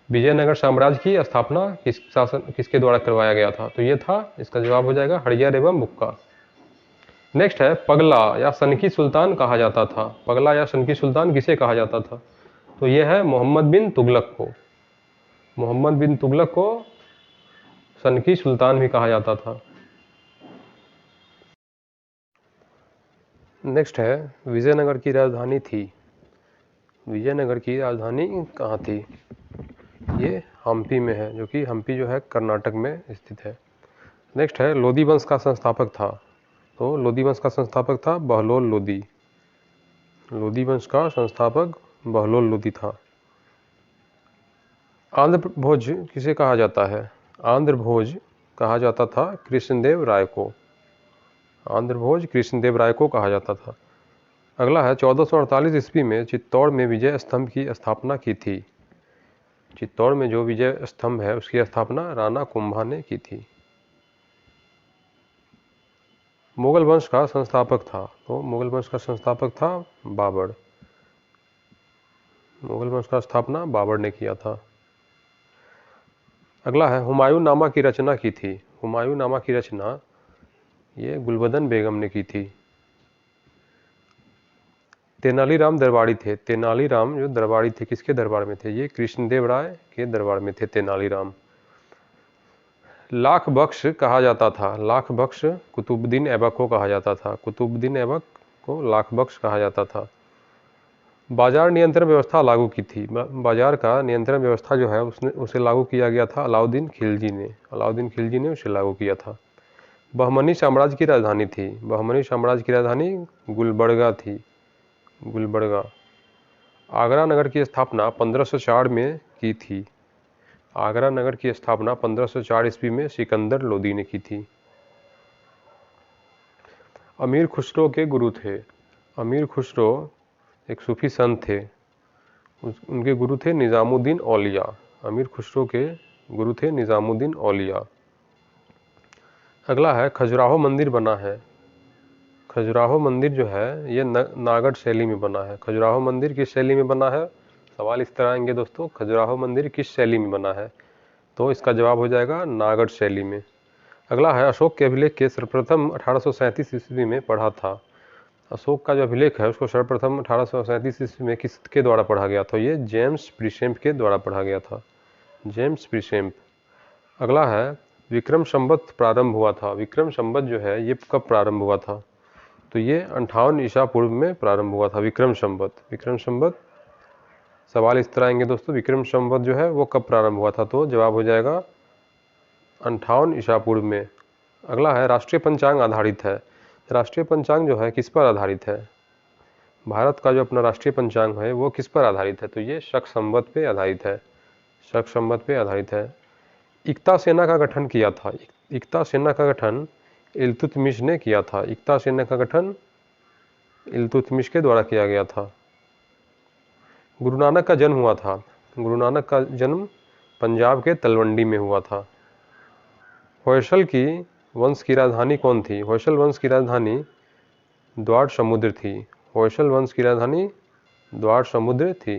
विजयनगर साम्राज्य की स्थापना किसके द्वारा करवाया गया था? तो ये था, इसका जवाब हो जाएगा हरिहर एवं बुक्का। नेक्स्ट है, पगला या सनकी सुल्तान कहा जाता था। पगला या सनकी सुल्तान किसे कहा जाता था? तो यह है मोहम्मद बिन तुगलक को। मोहम्मद बिन तुगलक को सनकी सुल्तान भी कहा जाता था। नेक्स्ट है, विजयनगर की राजधानी थी। विजयनगर की राजधानी कहाँ थी? ये हम्पी में है, जो कि हम्पी जो है कर्नाटक में स्थित है। नेक्स्ट है, लोदी वंश का संस्थापक था। तो लोदी वंश का संस्थापक था बहलोल लोदी। लोदी वंश का संस्थापक बहलोल लोदी था। आंध्र भोज किसे कहा जाता है? आंध्र भोज कहा जाता था कृष्णदेव राय को। आंध्र भोज कृष्णदेव राय को कहा जाता था। अगला है, 1448 ईस्वी में चित्तौड़ में विजय स्तंभ की स्थापना की थी। चित्तौड़ में जो विजय स्तंभ है उसकी स्थापना राणा कुंभा ने की थी। मुगल वंश का संस्थापक था। तो मुगल वंश का संस्थापक था बाबर। मुगल वंश का स्थापना बाबर ने किया था। अगला है, हुमायूं नामा की रचना की थी। हुमायूं नामा की रचना ये गुलबदन बेगम ने की थी। तेनालीराम दरबारी थे। तेनालीराम जो दरबारी थे किसके दरबार में थे? ये कृष्णदेव राय के दरबार में थे तेनालीराम। लाख बख्श कहा जाता था। लाख बख्श कुतुबुद्दीन ऐबक को कहा जाता था। कुतुबुद्दीन ऐबक को लाख बख्श कहा जाता था। बाजार नियंत्रण व्यवस्था लागू की थी। बाजार का नियंत्रण व्यवस्था जो है उसे लागू किया गया था अलाउद्दीन खिलजी ने। अलाउद्दीन खिलजी ने उसे लागू किया था। बहमनी साम्राज्य की राजधानी थी। बहमनी साम्राज्य की राजधानी गुलबर्गा थी। गुलबर्गा। आगरा नगर की स्थापना 1504 में की थी। आगरा नगर की स्थापना 1504 ईस्वी में सिकंदर लोदी ने की थी। अमीर खुसरो के गुरु थे। अमीर खुसरो एक सूफी संत थे। उनके गुरु थे निजामुद्दीन औलिया। अमीर खुसरो के गुरु थे निजामुद्दीन औलिया। अगला है, खजुराहो मंदिर बना है। खजुराहो मंदिर जो है ये नागढ़ शैली में बना है। खजुराहो मंदिर किस शैली में बना है? सवाल इस तरह आएंगे दोस्तों, खजुराहो मंदिर किस शैली में बना है? तो इसका जवाब हो जाएगा नागढ़ शैली में। अगला है, अशोक के अभिलेख के सर्वप्रथम 1837 ईस्वी में पढ़ा था। अशोक का जो अभिलेख है उसको सर्वप्रथम 1837 ईस्वी में किसके द्वारा पढ़ा गया था? ये जेम्स प्रीसेम्प के द्वारा पढ़ा गया था। जेम्स प्रीसेम्प। अगला है, विक्रम संवत प्रारंभ हुआ था। विक्रम संवत जो है ये कब प्रारंभ हुआ था? तो ये 58 ईसा पूर्व में प्रारंभ हुआ था विक्रम संवत। विक्रम संवत। सवाल इस तरह आएंगे दोस्तों, विक्रम संवत जो है वो कब प्रारंभ हुआ था? तो जवाब हो जाएगा 58 ईसा पूर्व में। अगला है, राष्ट्रीय पंचांग आधारित है। राष्ट्रीय पंचांग जो है किस पर आधारित है? भारत का जो अपना राष्ट्रीय पंचांग है वो किस पर आधारित है? तो ये शक संवत पे आधारित है, शक संवत पे आधारित है। इक्ता सेना का गठन किया था, इक्ता सेना का गठन इल्तुतमिश ने किया था। इक्ता सेना का गठन इल्तुतमिश के द्वारा किया गया था। गुरु नानक का जन्म हुआ था, गुरु नानक का जन्म पंजाब के तलवंडी में हुआ था। होयसल की वंश की राजधानी कौन थी? होयसल वंश की राजधानी द्वार समुद्र थी। होयसल वंश की राजधानी द्वार समुद्र थी।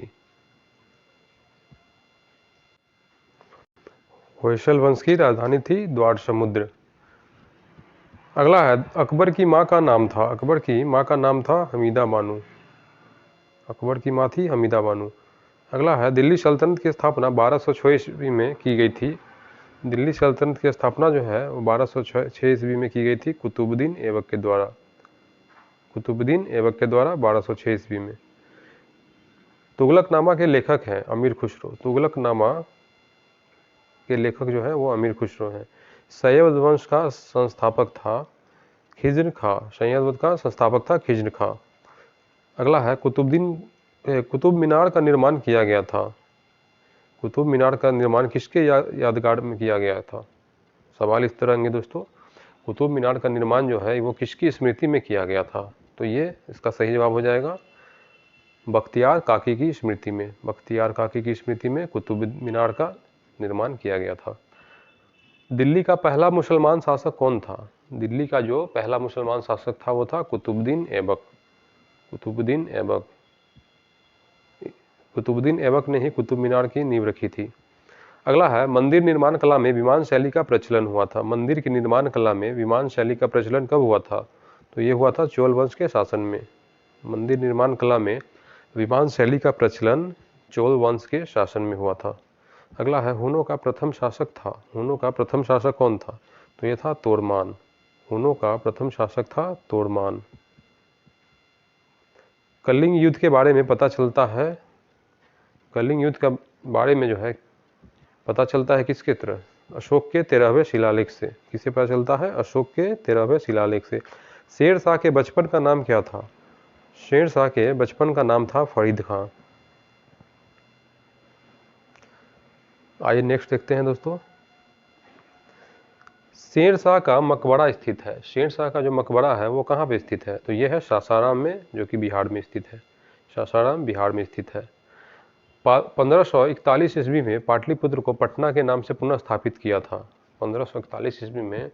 होयसल वंश की राजधानी थी द्वार समुद्र। अगला है अकबर की माँ का नाम था, अकबर की माँ का नाम था हमीदा बानो। अकबर की माँ थी हमीदा बानो। अगला है दिल्ली सल्तनत की स्थापना 1206 ईस्वी में की गई थी। दिल्ली सल्तनत की स्थापना जो है वो 1206 ईस्वी में की गई थी कुतुबुद्दीन ऐबक के द्वारा। कुतुबुद्दीन ऐबक के द्वारा 1206 ईस्वी में। तुगलकनामा के लेखक हैं अमीर खुसरो। तुगलकनामा के लेखक जो है वो अमीर खुसरो हैं। सैयद वंश का संस्थापक था खिज्र खां। सैयद वंश का संस्थापक था खिज्र खां। अगला है कुतुब मीनार का निर्माण किया गया था। कुतुब मीनार का निर्माण किसके यादगार में किया गया था? सवाल इस तरह होंगे दोस्तों, कुतुब मीनार का निर्माण जो है वो किसकी स्मृति में किया गया था? तो ये इसका सही जवाब हो जाएगा बख्तियार काकी की स्मृति में। बख्तियार काकी की स्मृति में कुतुब मीनार का निर्माण किया गया था। दिल्ली का पहला मुसलमान शासक कौन था? दिल्ली का जो पहला मुसलमान शासक था वो था कुतुबुद्दीन ऐबक। कुतुबुद्दीन ऐबक। कुतुबुद्दीन ऐबक ने ही कुतुब मीनार की नींव रखी थी। अगला है मंदिर निर्माण कला में विमान शैली का प्रचलन हुआ था। मंदिर की निर्माण कला में विमान शैली का प्रचलन कब हुआ था? तो ये हुआ था चोल वंश के शासन में। मंदिर निर्माण कला में विमान शैली का प्रचलन चोल वंश के शासन में हुआ था। अगला है हुनों का प्रथम शासक था। हुनों का प्रथम शासक कौन था? तो ये था तोरमान। हुनों का प्रथम शासक था तोरमान। कलिंग युद्ध के बारे में पता चलता है, कलिंग युद्ध के बारे में जो है पता चलता है किसके तरह? अशोक के 13वें शिलालेख से। किसे पता चलता है? अशोक के 13वें शिलालेख से। शेर शाह के बचपन का नाम क्या था? शेर शाह के बचपन का नाम था फरीद खां। आइए नेक्स्ट देखते हैं दोस्तों। शेर शाह का मकबरा स्थित है। शेर शाह का जो मकबरा है वो कहाँ पे स्थित है? तो ये है सासाराम में, जो कि बिहार में स्थित है। सासाराम बिहार में स्थित है। 1541 ईस्वी में पाटलिपुत्र को पटना के नाम से पुनः स्थापित किया था। 1541 ईस्वी में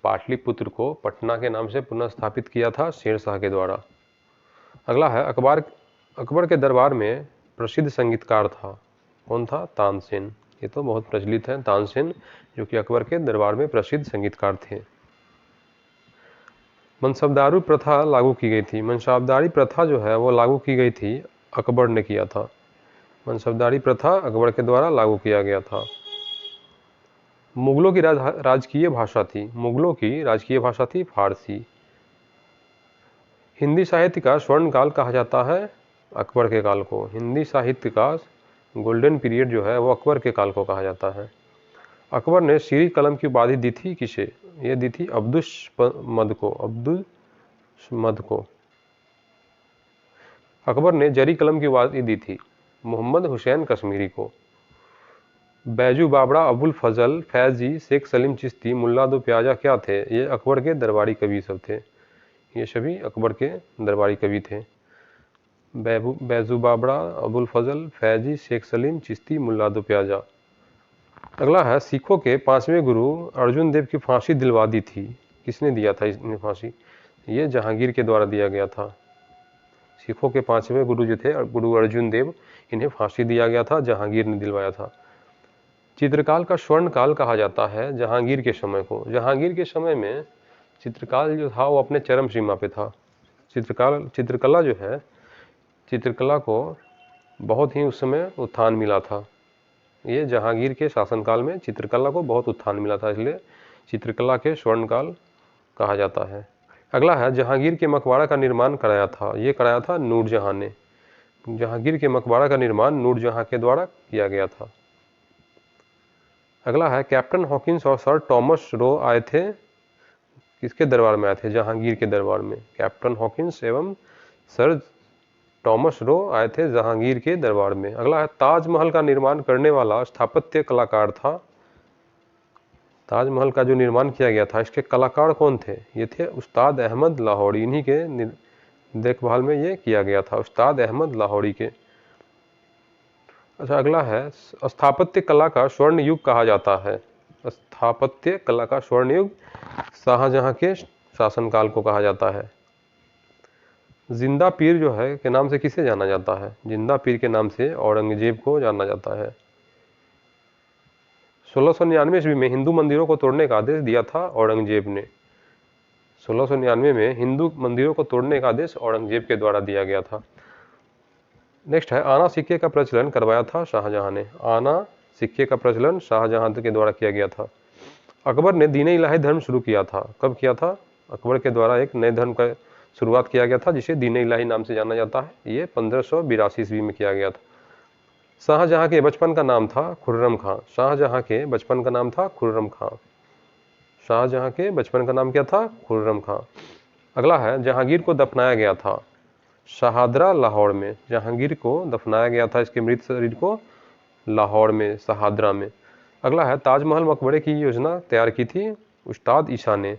पाटलिपुत्र को पटना के नाम से पुनः स्थापित किया था शेर शाह के द्वारा। अगला है अकबर के दरबार में प्रसिद्ध संगीतकार था। कौन था? तानसेन। ये तो बहुत प्रचलित है, तानसेन, जो कि अकबर के दरबार में प्रसिद्ध संगीतकार थे। मनसबदारी प्रथा लागू की गई थी। मनसबदारी प्रथा जो है वो लागू की गई थी, अकबर ने किया था। मनसबदारी प्रथा अकबर के द्वारा लागू किया गया था। मुगलों की राजकीय भाषा थी। मुगलों की राजकीय भाषा थी फारसी। हिंदी साहित्य का स्वर्ण काल कहा जाता है अकबर के काल को। हिंदी साहित्य का गोल्डन पीरियड जो है वो अकबर के काल को कहा जाता है। अकबर ने शीरी कलम की उपाधि दी थी किसे? ये दी थी अब्दुल को। अब्दुल को। अकबर ने जरी कलम की उपाधि दी थी मोहम्मद हुसैन कश्मीरी को। बैजू बाबरा, अबुल फजल, फैजी, शेख सलीम चिश्ती, मुल्ला दो प्याजा क्या थे? ये अकबर के दरबारी कवि सब थे। ये सभी अकबर के दरबारी कवि थे। बैजू बाबरा, अबुल फजल, फैजी, शेख सलीम चिश्ती, मुल्ला दो प्याजा। अगला है सिखों के 5वें गुरु अर्जुन देव की फांसी दिलवा दी थी। किसने दिया था इन्हें फांसी? ये जहांगीर के द्वारा दिया गया था। सिखों के 5वें गुरु जो थे गुरु अर्जुन देव, इन्हें फांसी दिया गया था, जहांगीर ने दिलवाया था। चित्रकाल का स्वर्ण काल कहा जाता है जहांगीर के समय को। जहांगीर के समय में चित्रकाल जो था वो अपने चरम सीमा पे था। चित्रकला जो है, चित्रकला को बहुत ही उस समय उत्थान मिला था। ये जहांगीर के शासनकाल में चित्रकला को बहुत उत्थान मिला था, इसलिए चित्रकला के स्वर्णकाल कहा जाता है। अगला है जहांगीर के मकबरा का निर्माण कराया था। ये कराया था नूरजहां ने। जहांगीर के मकबरा का निर्माण नूरजहां के द्वारा किया गया था। अगला है कैप्टन हॉकिंस और सर टॉमस रो आए थे, किसके दरबार में आए थे? जहांगीर के दरबार में। कैप्टन हॉकिंस एवं सर टॉमस रो आए थे जहांगीर के दरबार में। अगला है ताजमहल का निर्माण करने वाला स्थापत्य कलाकार था। ताजमहल का जो निर्माण किया गया था इसके कलाकार कौन थे? ये थे उस्ताद अहमद लाहौरी। इन्हीं के देखभाल में ये किया गया था, उस्ताद अहमद लाहौरी के। अच्छा, अगला है स्थापत्य कला का स्वर्ण युग कहा जाता है। स्थापत्य कला का स्वर्ण युग शाहजहां के शासनकाल को कहा जाता है। जिंदा पीर जो है के नाम से किसे जाना जाता है? जिंदा पीर के नाम से औरंगजेब को जाना जाता है। 1699 ईस्वी में हिंदू मंदिरों को तोड़ने का आदेश दिया था औरंगजेब ने। 1699 में हिंदू मंदिरों को तोड़ने का आदेश औरंगजेब के द्वारा दिया गया था। नेक्स्ट है आना सिक्के का प्रचलन करवाया था शाहजहां ने। आना सिक्के का प्रचलन शाहजहां के द्वारा किया गया था। अकबर ने दीन इलाही धर्म शुरू किया था। कब किया था? अकबर के द्वारा एक नए धर्म का शुरुआत किया गया था जिसे दीन इलाही नाम से जाना जाता है। ये 1582 ईस्वी में किया गया था। शाहजहां के बचपन का नाम था खुर्रम खां। शाहजहां के बचपन का नाम था खुर्रम खां। शाहजहां के बचपन का नाम क्या था? खुर्रम खां। अगला है जहांगीर को दफनाया गया था शहादरा लाहौर में। जहांगीर को दफनाया गया था इसके मृत शरीर को लाहौर में, शहादरा में। अगला है ताजमहल मकबरे की योजना तैयार की थी उस्ताद ईसा ने।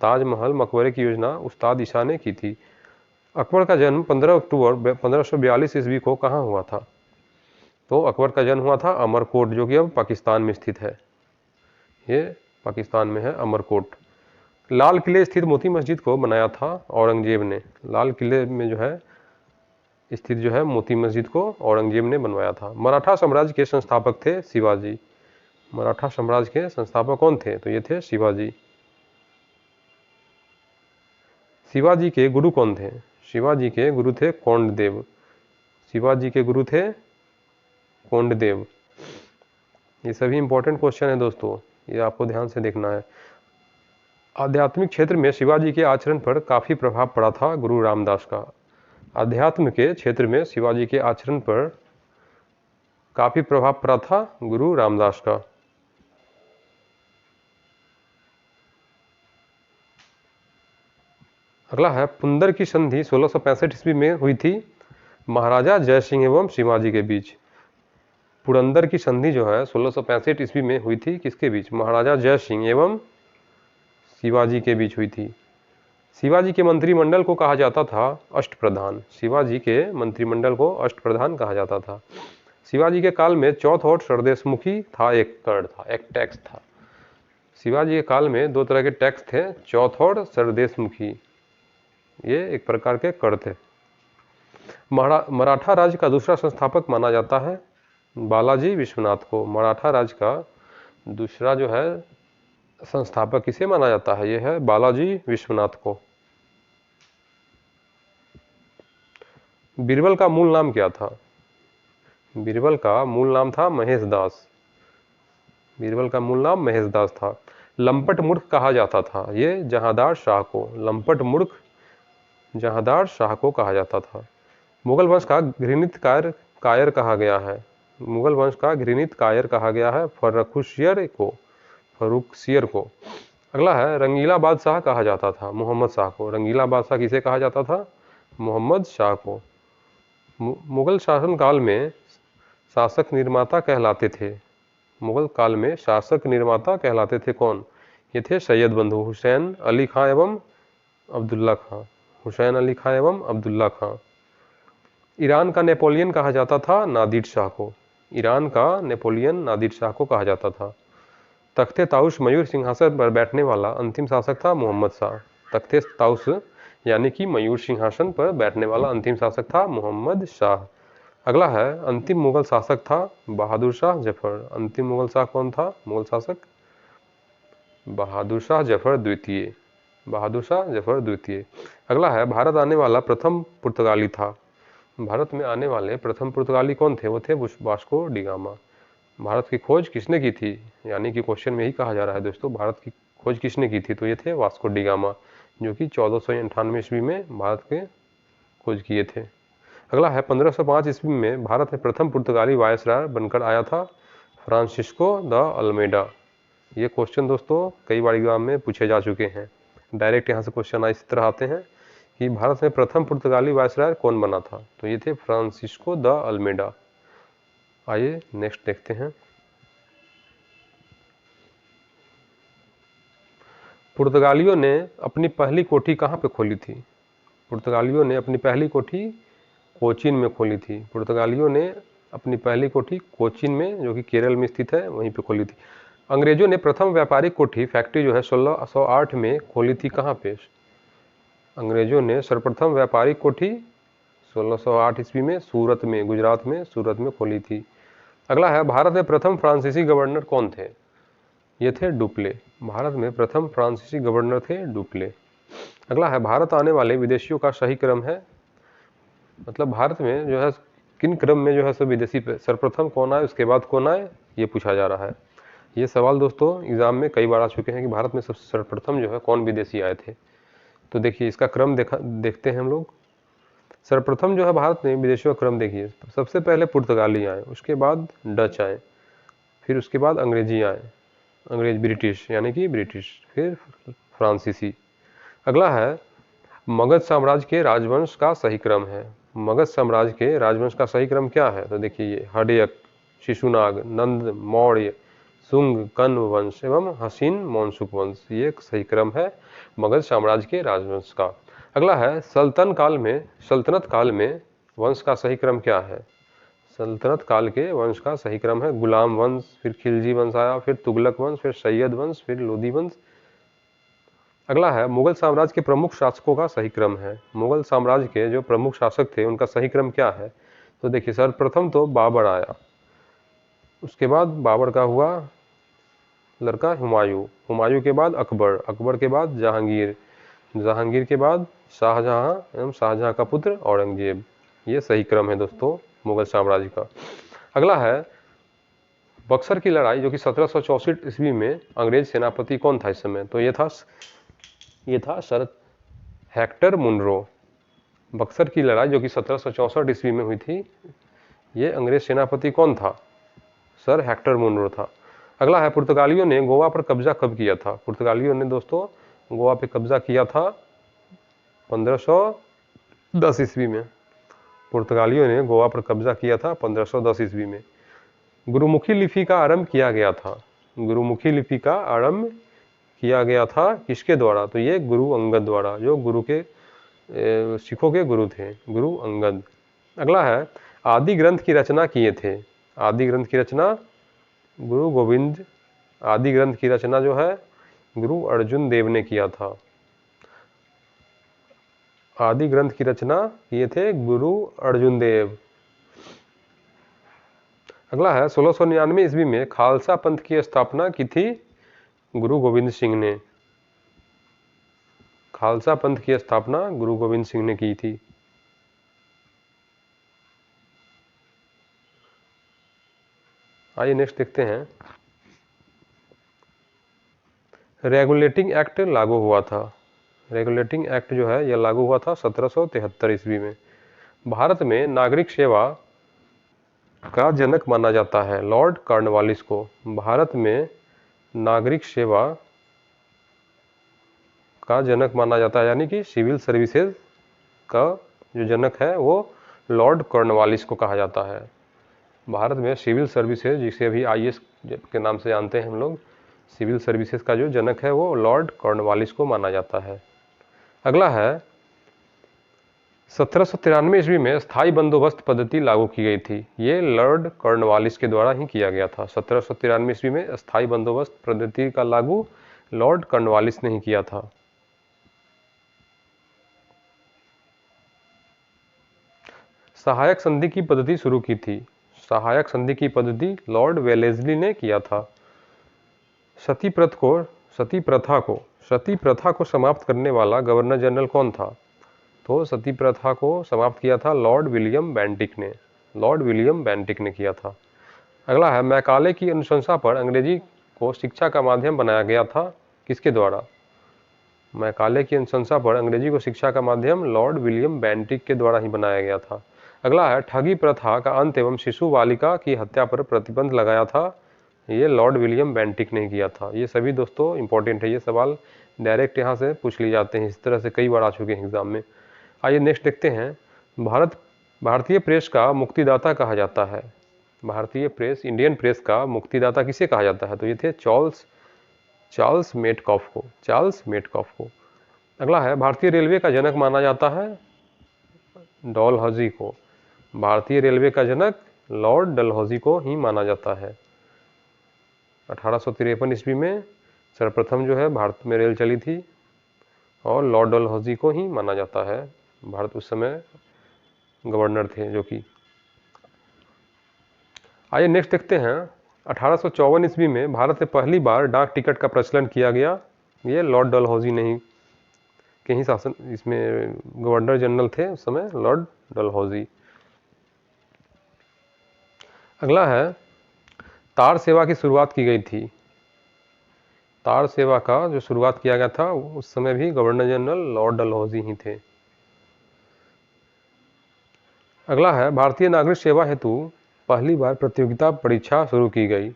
ताजमहल मकबरे की योजना उस्ताद ईसा ने की थी। अकबर का जन्म 15 अक्टूबर 1542 ईस्वी को कहाँ हुआ था? तो अकबर का जन्म हुआ था अमरकोट, जो कि अब पाकिस्तान में स्थित है। ये पाकिस्तान में है अमरकोट। लाल किले स्थित मोती मस्जिद को बनाया था औरंगजेब ने। लाल किले में जो है स्थित जो है मोती मस्जिद को औरंगजेब ने बनवाया था। मराठा साम्राज्य के संस्थापक थे शिवाजी। मराठा साम्राज्य के संस्थापक कौन थे? तो ये थे शिवाजी। शिवाजी के गुरु कौन थे? शिवाजी के गुरु थे कोंडदेव। शिवाजी के गुरु थे कोंडदेव। ये सभी इंपॉर्टेंट क्वेश्चन है दोस्तों, ये आपको ध्यान से देखना है। आध्यात्मिक क्षेत्र में शिवाजी के आचरण पर काफी प्रभाव पड़ा था गुरु रामदास का। अध्यात्म के क्षेत्र में शिवाजी के आचरण पर काफी प्रभाव पड़ा था गुरु रामदास का। अगला है पुंदर की संधि 1665 ईस्वी में हुई थी महाराजा जय सिंह एवं शिवाजी के बीच। पुरंदर की संधि जो है 1665 ईस्वी में हुई थी किसके बीच? महाराजा जय सिंह एवं शिवाजी के बीच हुई थी। शिवाजी के मंत्रिमंडल को कहा जाता था अष्टप्रधान। शिवाजी के मंत्रिमंडल को अष्टप्रधान कहा जाता था। शिवाजी के काल में चौथ और सरदेशमुखी था एक कर था, एक टैक्स था। शिवाजी के काल में दो तरह के टैक्स थे, चौथ और सरदेशमुखी। ये एक प्रकार के कर थे। मराठा राज्य का दूसरा संस्थापक माना जाता है बालाजी विश्वनाथ को। मराठा राज्य का दूसरा जो है संस्थापक किसे माना जाता है? यह है बालाजी विश्वनाथ को। बीरबल का मूल नाम क्या था? बीरबल का मूल नाम था महेश दास। बीरबल का मूल नाम महेश दास था। लंपट मूर्ख कहा जाता था ये जहांदार शाह को। लंपट मूर्ख जहांदार शाह को कहा जाता था। मुगल वंश का घृणित कायर कहा गया है। मुगल वंश का घृणित कायर कहा गया है फर्रुखसियर को। अगला है रंगीला बादशाह कहा जाता था मोहम्मद शाह को। रंगीला बादशाह किसे कहा जाता था? मोहम्मद शाह को। मुगल शासन काल में शासक निर्माता कहलाते थे। मुगल काल में शासक निर्माता कहलाते थे कौन? ये थे सैयद बंधु हुसैन अली खां एवं अब्दुल्ला खां। हुसैन अली खां एवं अब्दुल्ला खां। ईरान का नेपोलियन कहा जाता था नादिर शाह को। ईरान का नेपोलियन नादिर शाह को कहा जाता था। तख्ते ताउस मयूर सिंहासन पर बैठने वाला अंतिम शासक था मोहम्मद शाह। तख्ते ताउस यानी कि मयूर सिंहासन पर बैठने वाला अंतिम शासक था मोहम्मद शाह। अगला है अंतिम मुगल शासक था बहादुर शाह जफर। अंतिम मुगल शाह कौन था? मुगल शासक बहादुर शाह जफर द्वितीय। बहादुर शाह जफर द्वितीय। अगला है भारत आने वाला प्रथम पुर्तगाली था। भारत में आने वाले प्रथम पुर्तगाली कौन थे? वो थे वास्को डी गामा। भारत की खोज किसने की थी? यानी कि क्वेश्चन में ही कहा जा रहा है दोस्तों, भारत की खोज किसने की थी? तो ये थे वास्को डी गामा, जो कि 1498 ईस्वी में भारत के खोज किए थे। अगला है 1505 ईस्वी में भारत में प्रथम पुर्तगाली वायसराय बनकर आया था फ्रांसिस्को द अल्मेडा। ये क्वेश्चन दोस्तों कई बार एग्जाम में पूछे जा चुके हैं। डायरेक्ट यहाँ से क्वेश्चन इस तरह आते हैं कि भारत में प्रथम पुर्तगाली वायसराय कौन बना था, तो ये थे फ्रांसिस्को द अल्मेडा। आइए नेक्स्ट देखते हैं। पुर्तगालियों ने अपनी पहली कोठी कहाँ पे खोली थी? पुर्तगालियों ने अपनी पहली कोठी कोचीन में खोली थी। पुर्तगालियों ने अपनी पहली कोठी कोचीन में, जो कि केरल में स्थित है, वहीं पे खोली थी। अंग्रेजों ने प्रथम व्यापारिक कोठी फैक्ट्री जो है 1608 में खोली थी, कहाँ पे? अंग्रेजों ने सर्वप्रथम व्यापारिक कोठी 1608 ईस्वी में सूरत में, गुजरात में सूरत में खोली थी। अगला है, भारत में प्रथम फ्रांसीसी गवर्नर कौन थे? ये थे डुप्ले। भारत में प्रथम फ्रांसीसी गवर्नर थे डुप्ले। अगला है, भारत आने वाले विदेशियों का सही क्रम है, मतलब भारत में जो है किन क्रम में जो है सब विदेशी सर्वप्रथम कौन आए, उसके बाद कौन आए, ये पूछा जा रहा है। ये सवाल दोस्तों एग्जाम में कई बार आ चुके हैं कि भारत में सबसे सर्वप्रथम जो है कौन विदेशी आए थे। तो देखिए इसका क्रम देखते हैं हम लोग। सर्वप्रथम जो है भारत में विदेशियों का क्रम देखिए, सबसे पहले पुर्तगाली आए, उसके बाद डच आए, फिर उसके बाद अंग्रेजी आए, अंग्रेज ब्रिटिश यानी कि ब्रिटिश, फिर फ्रांसीसी। अगला है, मगध साम्राज्य के राजवंश का सही क्रम है। मगध साम्राज्य के राजवंश का सही क्रम क्या है? तो देखिए ये हडयक, शिशुनाग, नंद, मौर्य, सुंग, कण्व वंश एवं हसीन मौनसुक वंश, ये एक सही क्रम है मगध साम्राज्य के राजवंश का। अगला है, सल्तनत काल में वंश का सही क्रम क्या है? सल्तनत काल के वंश का सही क्रम है गुलाम वंश, फिर खिलजी वंश आया, फिर तुगलक वंश, फिर सैयद वंश, फिर लोदी वंश। अगला है, मुगल साम्राज्य के प्रमुख शासकों का सही क्रम है। मुगल साम्राज्य के जो प्रमुख शासक थे उनका सही क्रम क्या है? तो देखिए सर्वप्रथम तो बाबर आया, उसके बाद बाबर का हुआ लड़का हुमायूं, हुमायूं के बाद अकबर, अकबर के बाद जहांगीर, जहांगीर के बाद शाहजहां एवं शाहजहां का पुत्र औरंगजेब। ये सही क्रम है दोस्तों मुगल साम्राज्य का। अगला है, बक्सर की लड़ाई जो कि 1764 ईस्वी में अंग्रेज सेनापति कौन था इस समय? तो ये था सर हेक्टर मुनरो। बक्सर की लड़ाई जो कि 1764 ईस्वी में हुई थी, ये अंग्रेज सेनापति कौन था? सर हेक्टर मुनरो था। अगला है, पुर्तगालियों ने गोवा पर कब्जा कब किया था? पुर्तगालियों ने दोस्तों गोवा पे कब्जा किया था 1510 ईस्वी में। पुर्तगालियों ने गोवा पर कब्जा किया था 1510 ईस्वी में। गुरुमुखी लिपि का आरंभ किया गया था। गुरुमुखी लिपि का आरंभ किया गया था किसके द्वारा? तो ये गुरु अंगद द्वारा, जो गुरु के सिखों के गुरु थे, गुरु अंगद। अगला है, आदि ग्रंथ की रचना किए थे। आदि ग्रंथ की रचना गुरु गोविंद, आदि ग्रंथ की रचना जो है गुरु अर्जुन देव ने किया था। आदि ग्रंथ की रचना किए थे गुरु अर्जुन देव। अगला है, 1699 ईस्वी में खालसा पंथ की स्थापना की थी गुरु गोविंद सिंह ने। खालसा पंथ की स्थापना गुरु गोविंद सिंह ने की थी। आइए नेक्स्ट देखते हैं। रेगुलेटिंग एक्ट लागू हुआ था। रेगुलेटिंग एक्ट जो है यह लागू हुआ था 1773 ईस्वी में। भारत में नागरिक सेवा का जनक माना जाता है लॉर्ड कॉर्नवालिस को। भारत में नागरिक सेवा का जनक माना जाता है, यानी कि सिविल सर्विसेज का जो जनक है वो लॉर्ड कॉर्नवालिस को कहा जाता है। भारत में सिविल सर्विसेज, जिसे अभी आईएएस के नाम से जानते हैं हम लोग, सिविल सर्विसेज का जो जनक है वो लॉर्ड कॉर्नवालिस को माना जाता है। अगला है, 1793 ईस्वी में स्थायी बंदोबस्त पद्धति लागू की गई थी। ये लॉर्ड कॉर्नवालिस के द्वारा ही किया गया था। 1793 ईस्वी में स्थायी बंदोबस्त पद्धति का लागू लॉर्ड कॉर्नवालिस ने ही किया था। सहायक संधि की पद्धति शुरू की थी। सहायक संधि की पद्धति लॉर्ड वेलेस्ली ने किया था। सती प्रथा को समाप्त करने वाला गवर्नर जनरल कौन था? तो सती प्रथा को समाप्त किया था लॉर्ड विलियम बेंटिक ने। लॉर्ड विलियम बेंटिक ने किया था। अगला है, मैकाले की अनुशंसा पर अंग्रेजी को शिक्षा का माध्यम बनाया गया था, किसके द्वारा? मैकाले की अनुशंसा पर अंग्रेजी को शिक्षा का माध्यम लॉर्ड विलियम बेंटिक के द्वारा ही बनाया गया था। अगला है, ठगी प्रथा का अंत एवं शिशु बालिका की हत्या पर प्रतिबंध लगाया था। ये लॉर्ड विलियम बेंटिक ने किया था। ये सभी दोस्तों इंपॉर्टेंट है, ये सवाल डायरेक्ट यहाँ से पूछ लिए जाते हैं, इस तरह से कई बार आ चुके हैं एग्जाम में। आइए नेक्स्ट देखते हैं, भारतीय प्रेस का मुक्तिदाता कहा जाता है। भारतीय प्रेस, इंडियन प्रेस का मुक्तिदाता किसे कहा जाता है? तो ये थे चार्ल्स मेटकॉफ को। अगला है, भारतीय रेलवे का जनक माना जाता है डलहौजी को। भारतीय रेलवे का जनक लॉर्ड डलहौजी को ही माना जाता है। 1853 ईस्वी में सर्वप्रथम जो है भारत में रेल चली थी और लॉर्ड डलहौजी को ही माना जाता है। भारत उस समय गवर्नर थे जो कि। आइए नेक्स्ट देखते हैं, 1854 ईस्वी में भारत में पहली बार डाक टिकट का प्रचलन किया गया। ये लॉर्ड डलहौजी ने के ही शासन, इसमें गवर्नर जनरल थे उस समय लॉर्ड डलहौजी। अगला है, तार सेवा की शुरुआत की गई थी। तार सेवा का जो शुरुआत किया गया था उस समय भी गवर्नर जनरल लॉर्ड डलहौजी ही थे। अगला है, भारतीय नागरिक सेवा हेतु पहली बार प्रतियोगिता परीक्षा शुरू की गई।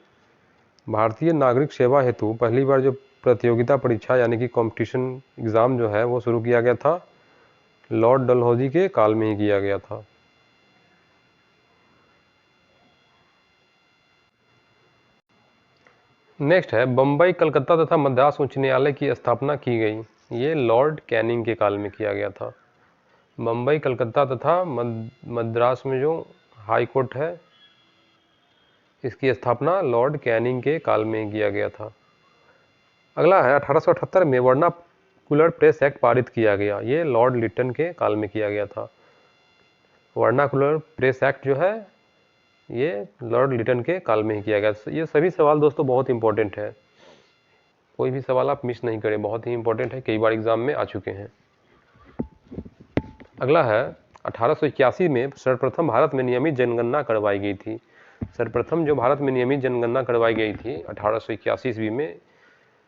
भारतीय नागरिक सेवा हेतु पहली बार जो प्रतियोगिता परीक्षा यानी कि कंपटीशन एग्ज़ाम जो है वो शुरू किया गया था, लॉर्ड डलहौजी के काल में ही किया गया था। नेक्स्ट है, बम्बई, कलकत्ता तथा मद्रास उच्च न्यायालय की स्थापना की गई। ये लॉर्ड कैनिंग के काल में किया गया था। बम्बई, कलकत्ता तथा मद्रास में जो हाई कोर्ट है इसकी स्थापना लॉर्ड कैनिंग के काल में किया गया था। अगला है, 1878 में वर्नाकुलर प्रेस एक्ट पारित किया गया। ये लॉर्ड लिटन के काल में किया गया था। वर्नाकुलर प्रेस एक्ट जो है ये लॉर्ड लिटन के काल में ही किया गया। ये सभी सवाल दोस्तों बहुत इंपॉर्टेंट है, कोई भी सवाल आप मिस नहीं करें, बहुत ही इंपॉर्टेंट है, कई बार एग्जाम में आ चुके हैं। अगला है, 1881 में सर्वप्रथम भारत में नियमित जनगणना करवाई गई थी। सर्वप्रथम जो भारत में नियमित जनगणना करवाई गई थी 1881 ईस्वी में,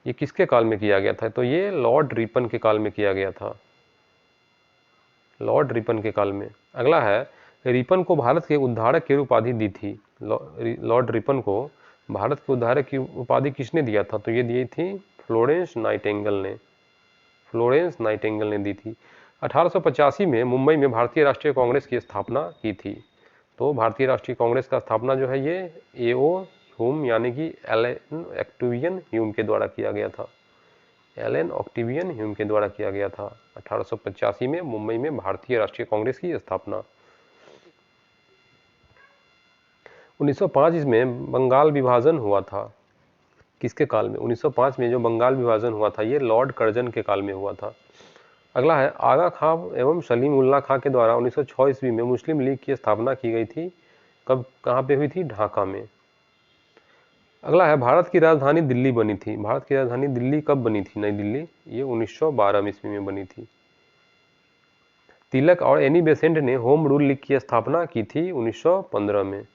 ये किसके काल में किया गया था? तो ये लॉर्ड रिपन के काल में किया गया था, लॉर्ड रिपन के काल में। अगला है, रिपन को भारत के उद्धारक की उपाधि दी थी। लॉर्ड रिपन को भारत के उद्धारक की उपाधि किसने दिया था? तो ये दी थी फ्लोरेंस नाइटिंगेल ने दी थी। 1885 में मुंबई में भारतीय राष्ट्रीय कांग्रेस की स्थापना की थी। तो भारतीय राष्ट्रीय कांग्रेस का स्थापना जो है ये A.O. ह्यूम यानी कि एलन ऑक्टेवियन ह्यूम के द्वारा किया गया था। एलन ऑक्टेवियन ह्यूम के द्वारा किया गया था 1885 में मुंबई में भारतीय राष्ट्रीय कांग्रेस की स्थापना। 1905 में बंगाल विभाजन हुआ था। किसके काल में? 1905 में जो बंगाल विभाजन हुआ था ये लॉर्ड कर्जन के काल में हुआ था। अगला है, आगा खां एवं सलीम उल्लाह खां के द्वारा 1906 ईस्वी में मुस्लिम लीग की स्थापना की गई थी। कब, कहाँ पे हुई थी? ढाका में। अगला है, भारत की राजधानी दिल्ली बनी थी। भारत की राजधानी दिल्ली कब बनी थी? नई दिल्ली, ये 1912 ईस्वी में बनी थी। तिलक और एनी बेसेंट ने होम रूल लीग की स्थापना की थी 1915 में।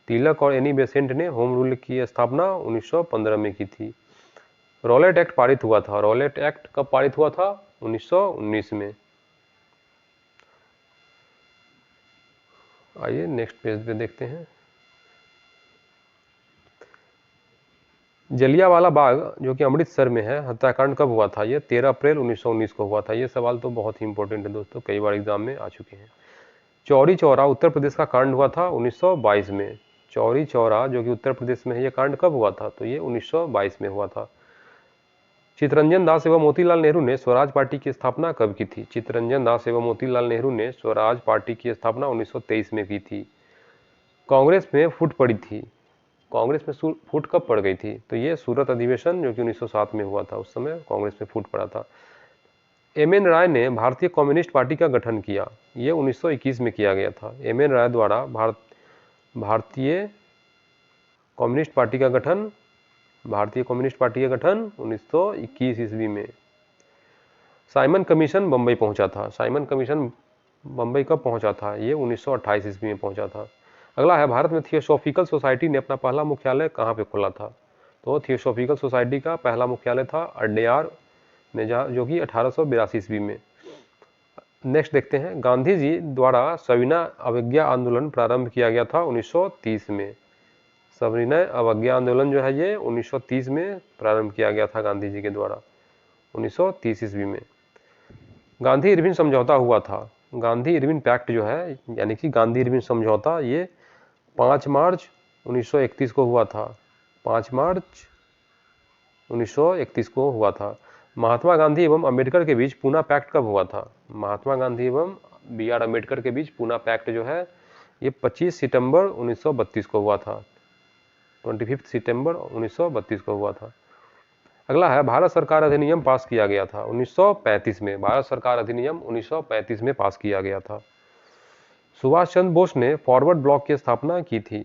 तिलक और एनी बेसेंट ने होम रूल लीग की स्थापना 1915 में की थी। रॉलेट एक्ट पारित हुआ था। रॉलेट एक्ट कब पारित हुआ था? 1919 में। आइए नेक्स्ट पेज पे देखते हैं, जलियांवाला बाग जो कि अमृतसर में है, हत्याकांड कब हुआ था? ये 13 अप्रैल 1919 को हुआ था। ये सवाल तो बहुत ही इंपॉर्टेंट है दोस्तों, कई बार एग्जाम में आ चुके हैं। चौरी चौरा उत्तर प्रदेश का कांड हुआ था 1922 में। चौरी चौरा जो कि उत्तर प्रदेश में है, ये कांड कब हुआ था? तो ये 1922 में हुआ था। चित्तरंजन दास एवं मोतीलाल नेहरू ने स्वराज पार्टी की स्थापना कब की थी? चित्तरंजन दास एवं मोतीलाल नेहरू ने स्वराज पार्टी की स्थापना 1923 में की थी। कांग्रेस में फूट पड़ी थी। कांग्रेस में फूट कब पड़ गई थी? तो ये सूरत अधिवेशन जो कि 1907 में हुआ था, उस समय कांग्रेस में फूट पड़ा था। एम.एन. राय ने भारतीय कम्युनिस्ट पार्टी का गठन किया। ये 1921 में किया गया था। एम.एन. राय द्वारा भारतीय कम्युनिस्ट पार्टी का गठन 1921 ईस्वी में। साइमन कमीशन बम्बई पहुंचा था। साइमन कमीशन बम्बई कब पहुंचा था? ये 1928 ईस्वी में पहुंचा था। अगला है, भारत में थियोसॉफिकल सोसाइटी ने अपना पहला मुख्यालय कहाँ पे खोला था? तो थियोसॉफिकल सोसाइटी का पहला मुख्यालय था अड्यार में, जो कि 1882 ईस्वी में। नेक्स्ट देखते हैं, गांधी जी द्वारा सविनय अवज्ञा आंदोलन प्रारंभ किया गया था 1930 में। सविनय अवज्ञा आंदोलन जो है ये 1930 में प्रारंभ किया गया था गांधी जी के द्वारा, 1930 ईस्वी में। गांधी इरविन समझौता हुआ था। गांधी इरविन पैक्ट जो है, यानी कि गांधी इरविन समझौता, ये 5 मार्च 1931 को हुआ था। 5 मार्च 1931 को हुआ था। महात्मा गांधी एवं अम्बेडकर के बीच पूना पैक्ट कब हुआ था? महात्मा गांधी एवं BR अम्बेडकर के बीच पूना पैक्ट जो है ये 25 सितंबर 1932 को हुआ था। 25 सितंबर 1932 को हुआ था। अगला है, भारत सरकार अधिनियम पास किया गया था 1935 में। भारत सरकार अधिनियम 1935 में पास किया गया था। सुभाष चंद्र बोस ने फॉरवर्ड ब्लॉक की स्थापना की थी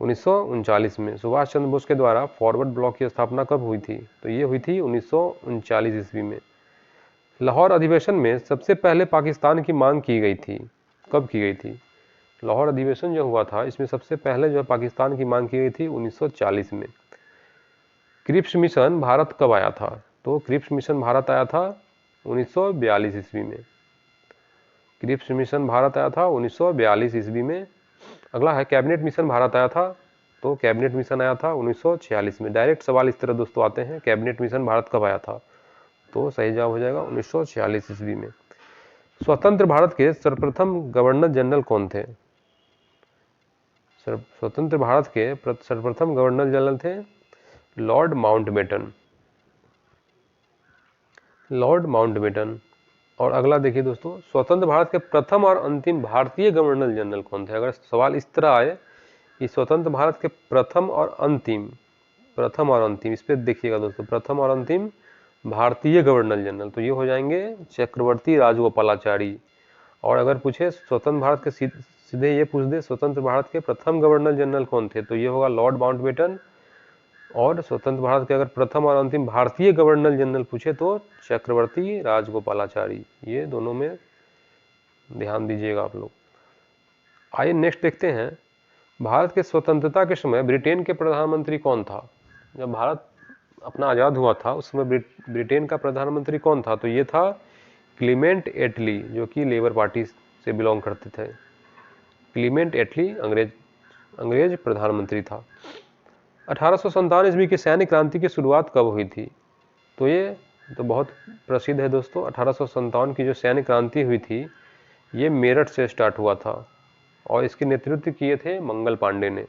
1939 में। सुभाष चंद्र बोस के द्वारा फॉरवर्ड ब्लॉक की स्थापना कब हुई थी? तो ये हुई थी 1939 ईस्वी में। लाहौर अधिवेशन में सबसे पहले पाकिस्तान की मांग की गई थी, कब की गई थी? लाहौर अधिवेशन जो हुआ था इसमें सबसे पहले जो पाकिस्तान की मांग की गई थी 1940 में। क्रिप्स मिशन भारत कब आया था? तो क्रिप्स मिशन भारत आया था 1942 ईस्वी में। क्रिप्स मिशन भारत आया था 1942 ईस्वी में। अगला है, कैबिनेट मिशन भारत आया था, तो कैबिनेट मिशन आया था 1946 में। डायरेक्ट सवाल इस तरह दोस्तों आते हैं, कैबिनेट मिशन भारत कब आया था? तो सही जवाब हो जाएगा 1946 ईस्वी में। स्वतंत्र भारत के सर्वप्रथम गवर्नर जनरल कौन थे? स्वतंत्र भारत के सर्वप्रथम गवर्नर जनरल थे लॉर्ड माउंटबेटन। Lord Mountbatten. और अगला देखिए दोस्तों, स्वतंत्र भारत के प्रथम और अंतिम भारतीय गवर्नर जनरल कौन थे? अगर सवाल इस तरह आए कि स्वतंत्र भारत के प्रथम और अंतिम, इस पे देखिएगा दोस्तों, प्रथम और अंतिम भारतीय गवर्नर जनरल, तो ये हो जाएंगे चक्रवर्ती राजगोपालाचारी। और अगर पूछे स्वतंत्र भारत के सीधे ये पूछ दे स्वतंत्र भारत के प्रथम गवर्नर जनरल कौन थे, तो ये होगा लॉर्ड माउंटबेटन। और स्वतंत्र भारत के अगर प्रथम और अंतिम भारतीय गवर्नर जनरल पूछे तो चक्रवर्ती राजगोपालाचारी। ये दोनों में ध्यान दीजिएगा आप लोग। आइए नेक्स्ट देखते हैं, भारत के स्वतंत्रता के समय ब्रिटेन के प्रधानमंत्री कौन था? जब भारत अपना आज़ाद हुआ था उस समय ब्रिटेन का प्रधानमंत्री कौन था? तो ये था क्लीमेंट एटली, जो कि लेबर पार्टी से बिलोंग करते थे। क्लीमेंट एटली अंग्रेज प्रधानमंत्री था। 1857 ईस्वी की सैन्य क्रांति की शुरुआत कब हुई थी? तो ये तो बहुत प्रसिद्ध है दोस्तों। 1857 की जो सैन्य क्रांति हुई थी ये मेरठ से स्टार्ट हुआ था और इसके नेतृत्व किए थे मंगल पांडे ने।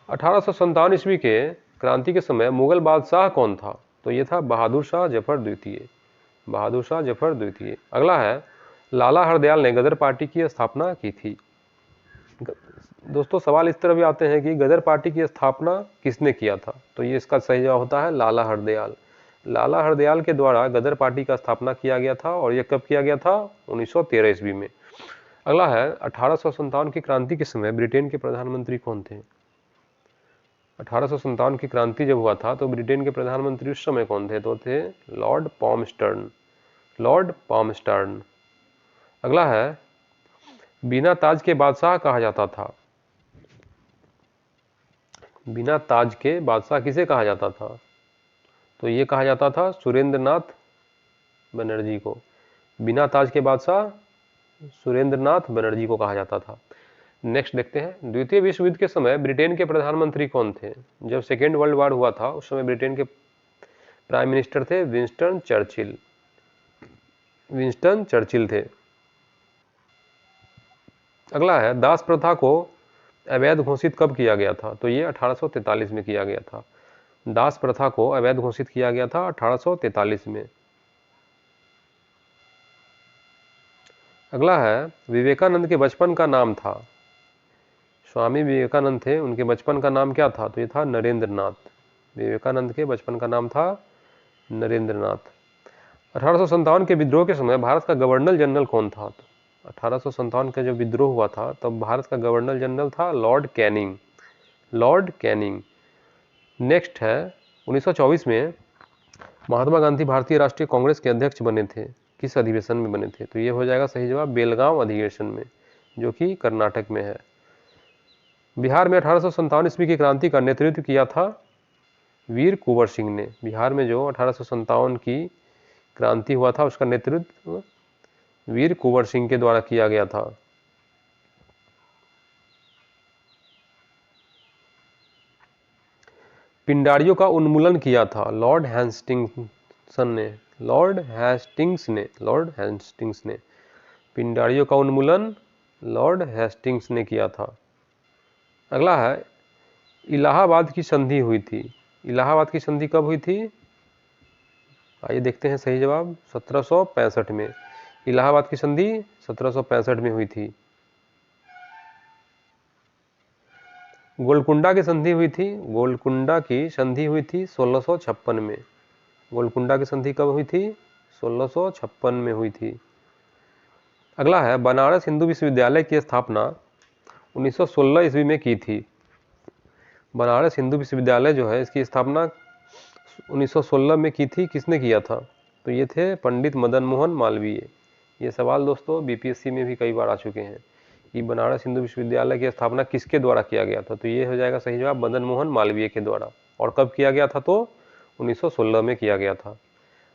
1857 ईस्वी के क्रांति के समय मुगल बादशाह कौन था? तो ये था बहादुर शाह जफर द्वितीय। बहादुर शाह जफर द्वितीय। अगला है, लाला हरदयाल ने गदर पार्टी की स्थापना की थी। दोस्तों सवाल इस तरह भी आते हैं कि गदर पार्टी की स्थापना किसने किया था? तो ये इसका सही जवाब होता है लाला हरदयाल। लाला हरदयाल के द्वारा गदर पार्टी का स्थापना किया गया था और यह कब किया गया था? 1913 ईस्वी में। अगला है, 1857 की क्रांति के समय ब्रिटेन के प्रधानमंत्री कौन थे? 1857 की क्रांति जब हुआ था तो ब्रिटेन के प्रधानमंत्री उस समय कौन थे? तो थे लॉर्ड पामस्टर्न। लॉर्ड पामस्टर्न। अगला है, बिना ताज के बादशाह कहा जाता था। बिना ताज के बादशाह किसे कहा जाता था? तो ये कहा जाता था सुरेंद्रनाथ बनर्जी को। बिना ताज के बादशाह सुरेंद्रनाथ बनर्जी को कहा जाता था। नेक्स्ट देखते हैं, द्वितीय विश्व युद्ध के समय ब्रिटेन के प्रधानमंत्री कौन थे? जब सेकेंड वर्ल्ड वॉर हुआ था उस समय ब्रिटेन के प्राइम मिनिस्टर थे विंस्टन चर्चिल। विंस्टन चर्चिल थे। अगला है, दास प्रथा को अवैध घोषित कब किया गया था? तो ये 1843 में किया गया था। दास प्रथा को अवैध घोषित किया गया था 1843 में। अगला है, विवेकानंद के बचपन का नाम था। स्वामी विवेकानंद थे, उनके बचपन का नाम क्या था? तो ये था नरेंद्रनाथ। विवेकानंद के बचपन का नाम था नरेंद्रनाथ। 1857 के विद्रोह के समय भारत का गवर्नर जनरल कौन था? 1857 का जब विद्रोह हुआ था तब भारत का गवर्नर जनरल था Lord Canning. Lord Canning. Next है, 1924 में महात्मा गांधी भारतीय राष्ट्रीय कांग्रेस के अध्यक्ष बने थे। किस अधिवेशन में बने थे? तो ये हो जाएगा सही जवाब बेलगांव अधिवेशन में, जो कि कर्नाटक में है। बिहार में 1857 ईस्वी की क्रांति का नेतृत्व किया था वीर कुंवर सिंह ने। बिहार में जो 1857 की क्रांति हुआ था उसका नेतृत्व वीर कुंवर सिंह के द्वारा किया गया था। पिंडारियों का उन्मूलन किया था लॉर्ड हेस्टिंग्सन ने। लॉर्ड हेस्टिंग्स ने। पिंडारियों का उन्मूलन लॉर्ड हेस्टिंग्स ने किया था। अगला है इलाहाबाद की संधि हुई थी। इलाहाबाद की संधि कब हुई थी? आइए देखते हैं सही जवाब 1765 में। इलाहाबाद की संधि 1765 में हुई थी। गोलकुंडा की संधि हुई थी। गोलकुंडा की संधि हुई थी 1656 में। गोलकुंडा की संधि कब हुई थी? 1656 में हुई थी। अगला है बनारस हिंदू विश्वविद्यालय की स्थापना 1916 ईस्वी में की थी। बनारस हिंदू विश्वविद्यालय जो है इसकी स्थापना 1916 में की थी। किसने किया था? तो ये थे पंडित मदन मोहन मालवीय। ये सवाल दोस्तों बीपीएससी में भी कई बार आ चुके हैं कि बनारस हिंदू विश्वविद्यालय की स्थापना किसके द्वारा किया गया था। तो ये हो जाएगा सही जवाब मदन मोहन मालवीय के द्वारा। और कब किया गया था? तो 1916 में किया गया था।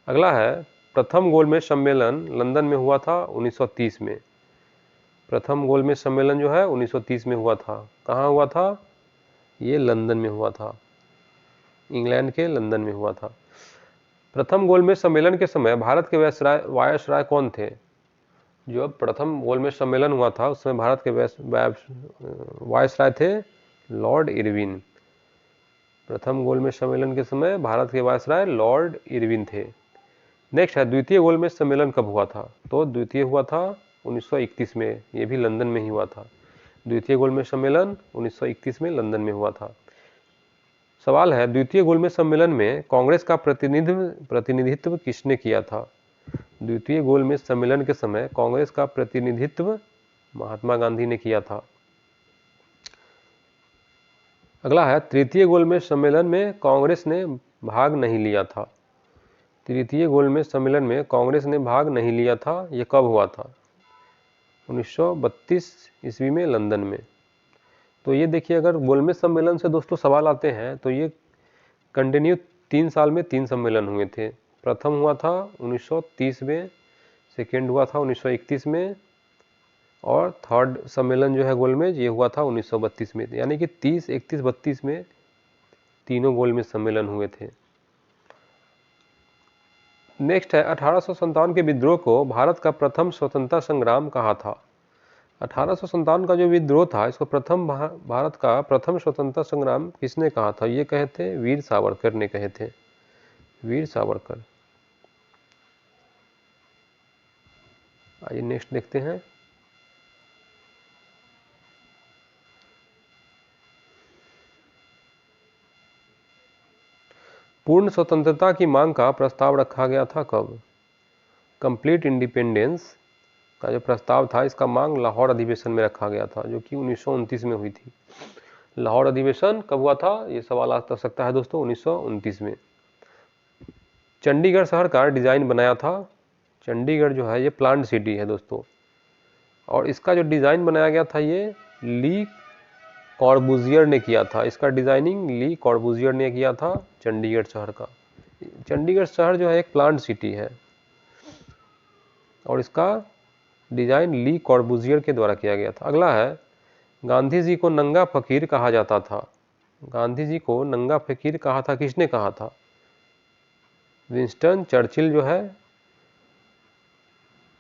अगला है प्रथम गोलमेज सम्मेलन लंदन में हुआ था 1930 में। प्रथम गोलमेज सम्मेलन जो है 1930 में हुआ था। कहाँ हुआ था? ये लंदन में हुआ था, इंग्लैंड के लंदन में हुआ था। प्रथम गोलमेज सम्मेलन के समय भारत के वायसराय कौन थे? जो प्रथम गोलमेज सम्मेलन हुआ था उस समय भारत के वायसराय थे लॉर्ड इरविन। प्रथम गोलमेज सम्मेलन के समय भारत के वायसराय लॉर्ड इरविन थे। नेक्स्ट है द्वितीय गोलमेज सम्मेलन कब हुआ था? तो द्वितीय हुआ था 1931 में। ये भी लंदन में ही हुआ था। द्वितीय गोलमेज सम्मेलन 1931 में लंदन में हुआ था। सवाल है द्वितीय गोलमेज सम्मेलन में कांग्रेस का प्रतिनिधित्व किसने किया था? द्वितीय गोलमेज सम्मेलन के समय कांग्रेस का प्रतिनिधित्व महात्मा गांधी ने किया था। अगला है तृतीय गोलमेज सम्मेलन में कांग्रेस ने भाग नहीं लिया था। तृतीय गोलमेज सम्मेलन में कांग्रेस ने भाग नहीं लिया था। यह कब हुआ था? 1932 ईस्वी में लंदन में। तो ये देखिए अगर गोलमेज सम्मेलन से दोस्तों सवाल आते हैं तो ये कंटिन्यू 3 साल में 3 सम्मेलन हुए थे। प्रथम हुआ था 1930 में, सेकेंड हुआ था 1931 में और थर्ड सम्मेलन जो है गोलमेज ये हुआ था 1932 में। यानी कि 30, 31, 32 में तीनों गोलमेज सम्मेलन हुए थे। नेक्स्ट है 1857 के विद्रोह को भारत का प्रथम स्वतंत्रता संग्राम कहा था। 1857 का जो विद्रोह था इसको भारत का प्रथम स्वतंत्रता संग्राम किसने कहा था? ये कहे थे वीर सावरकर ने कहे थे, वीर सावरकर। आइए नेक्स्ट देखते हैं। पूर्ण स्वतंत्रता की मांग का प्रस्ताव रखा गया था कब? कंप्लीट इंडिपेंडेंस का जो प्रस्ताव था इसका मांग लाहौर अधिवेशन में रखा गया था जो कि 1929 में हुई थी। लाहौर अधिवेशन कब हुआ था? ये सवाल आ सकता है दोस्तों 1929 में। चंडीगढ़ शहर का डिजाइन बनाया था। चंडीगढ़ जो है ये प्लांट सिटी है दोस्तों और इसका जो डिजाइन बनाया गया था ये ली कॉर्बुजियर ने किया था। इसका डिजाइनिंग ली कॉर्बुजियर ने किया था चंडीगढ़ शहर का। चंडीगढ़ शहर जो है एक प्लांट सिटी है और इसका डिजाइन ली कॉर्बुजियर के द्वारा किया गया था। अगला है गांधी जी को नंगा फकीर कहा जाता था। गांधी जी को नंगा फकीर कहा था, किसने कहा था? विंस्टन चर्चिल जो है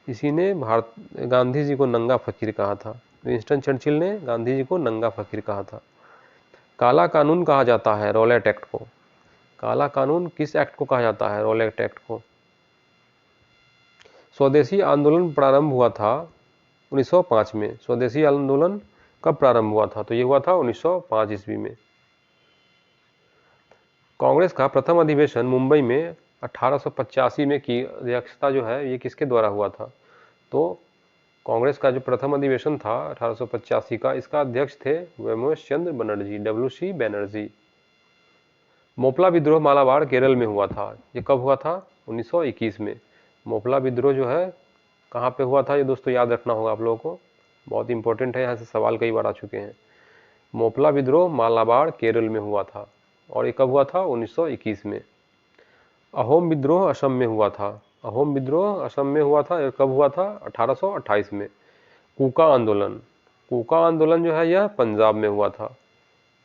इसी ने गांधी जी को नंगा फकीर कहा था। विंस्टन चर्चिल ने गांधी जी को नंगा फकीर कहा था। काला कानून कहा जाता है रॉलेट एक्ट को। काला कानून किस एक्ट को कहा जाता है? रॉलेट एक्ट को। स्वदेशी आंदोलन प्रारंभ हुआ था 1905 में। स्वदेशी आंदोलन कब प्रारंभ हुआ था? तो ये हुआ था 1905 ईस्वी में। कांग्रेस का प्रथम अधिवेशन मुंबई में 1885 में की अध्यक्षता जो है ये किसके द्वारा हुआ था? तो कांग्रेस का जो प्रथम अधिवेशन था 1885 का इसका अध्यक्ष थे वेमोस चंद्र बनर्जी, WC बनर्जी। मोपला विद्रोह मालाबार केरल में हुआ था। ये कब हुआ था? 1921 में। मोपला विद्रोह जो है कहाँ पे हुआ था ये दोस्तों याद रखना होगा आप लोगों को, बहुत इंपॉर्टेंट है, यहाँ से सवाल कई बार आ चुके हैं। मोपला विद्रोह मालाबार केरल में हुआ था और ये कब हुआ था? 1921 में। अहोम विद्रोह असम में हुआ था। अहोम विद्रोह असम में हुआ था, यह कब हुआ था? 1828 में। कूका आंदोलन, कूका आंदोलन जो है यह पंजाब में हुआ था।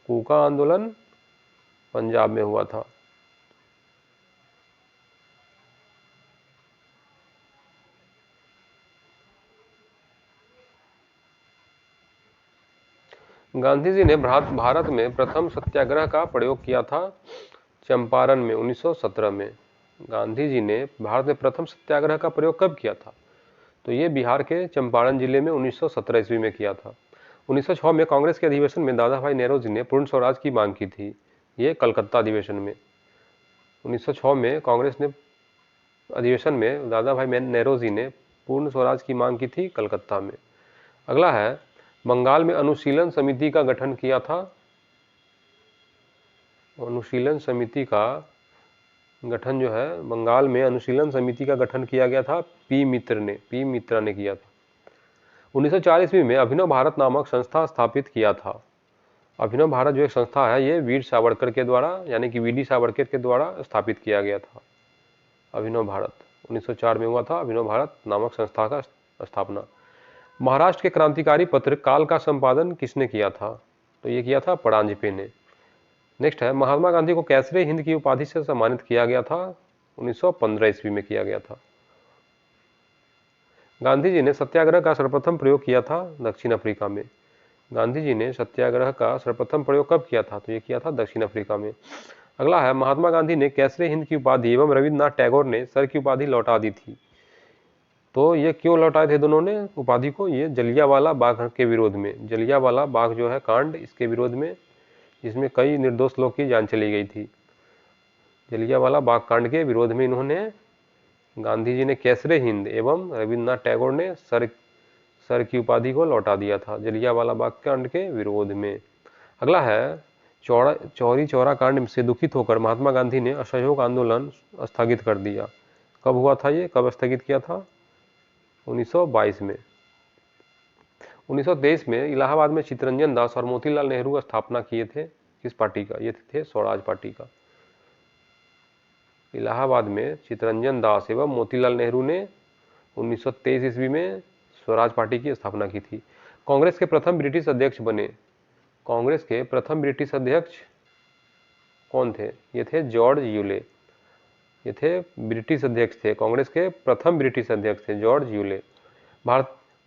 कूका आंदोलन पंजाब में हुआ था। गांधी जी ने भारत में प्रथम सत्याग्रह का प्रयोग किया था चंपारण में 1917 में। गांधी जी ने भारत में प्रथम सत्याग्रह का प्रयोग कब किया था? तो ये बिहार के चंपारण जिले में 1917 ईस्वी में किया था। 1906 में कांग्रेस के अधिवेशन में दादा भाई नेहरू ने पूर्ण स्वराज की मांग की थी। ये कलकत्ता अधिवेशन में 1906 में कांग्रेस ने अधिवेशन में दादा भाई नेहरू ने पूर्ण स्वराज की मांग की थी कलकत्ता में। अगला है, बंगाल में अनुशीलन समिति का गठन किया था। अनुशीलन समिति का गठन जो है, बंगाल में अनुशीलन समिति का गठन किया गया था पी मित्रा ने किया था। 1904 ईस्वी में अभिनव भारत नामक संस्था स्थापित किया था। अभिनव भारत जो एक संस्था है, ये वीर सावरकर के द्वारा यानी कि वीडी सावरकर के द्वारा स्थापित किया गया था। अभिनव भारत 1904 में हुआ था अभिनव भारत नामक संस्था का स्थापना। महाराष्ट्र के क्रांतिकारी पत्र काल का संपादन किसने किया था? तो ये किया था परांजपे ने। नेक्स्ट है, महात्मा गांधी को कैसरे हिंद की उपाधि से सम्मानित किया गया था? 1915 ईस्वी में किया गया था। गांधी जी ने सत्याग्रह का सर्वप्रथम प्रयोग किया था दक्षिण अफ्रीका में। गांधी जी ने सत्याग्रह का सर्वप्रथम प्रयोग कब किया था? तो ये किया था दक्षिण अफ्रीका में। अगला है, महात्मा गांधी ने कैसरे हिंद की उपाधि एवं रविन्द्रनाथ टैगोर ने सर की उपाधि लौटा दी थी। तो ये क्यों लौटाए थे दोनों ने उपाधि को? ये जलियांवाला बाग के विरोध में, जलियांवाला बाग जो है कांड, इसके विरोध में, जिसमें कई निर्दोष लोग की जान चली गई थी। जलियांवाला बाग कांड के विरोध में इन्होंने, गांधी जी ने कैसरे हिंद एवं रविन्द्रनाथ टैगोर ने सर की उपाधि को लौटा दिया था जलियांवाला बाग कांड के विरोध में। अगला है, चौरी चौरा कांड से दुखित होकर महात्मा गांधी ने असहयोग आंदोलन स्थगित कर दिया। कब हुआ था ये, कब स्थगित किया था? 1922 में। 1923 में इलाहाबाद में चित्तरंजन दास और मोतीलाल नेहरू स्थापना किए थे किस पार्टी का? ये थे स्वराज पार्टी का। इलाहाबाद में चित्तरंजन दास एवं मोतीलाल नेहरू ने 1923 ईस्वी में स्वराज पार्टी की स्थापना की थी। कांग्रेस के प्रथम ब्रिटिश अध्यक्ष बने। कांग्रेस के प्रथम ब्रिटिश अध्यक्ष कौन थे? ये थे जॉर्ज यूले। ये थे ब्रिटिश अध्यक्ष थे, कांग्रेस के प्रथम ब्रिटिश अध्यक्ष थे जॉर्ज यूले।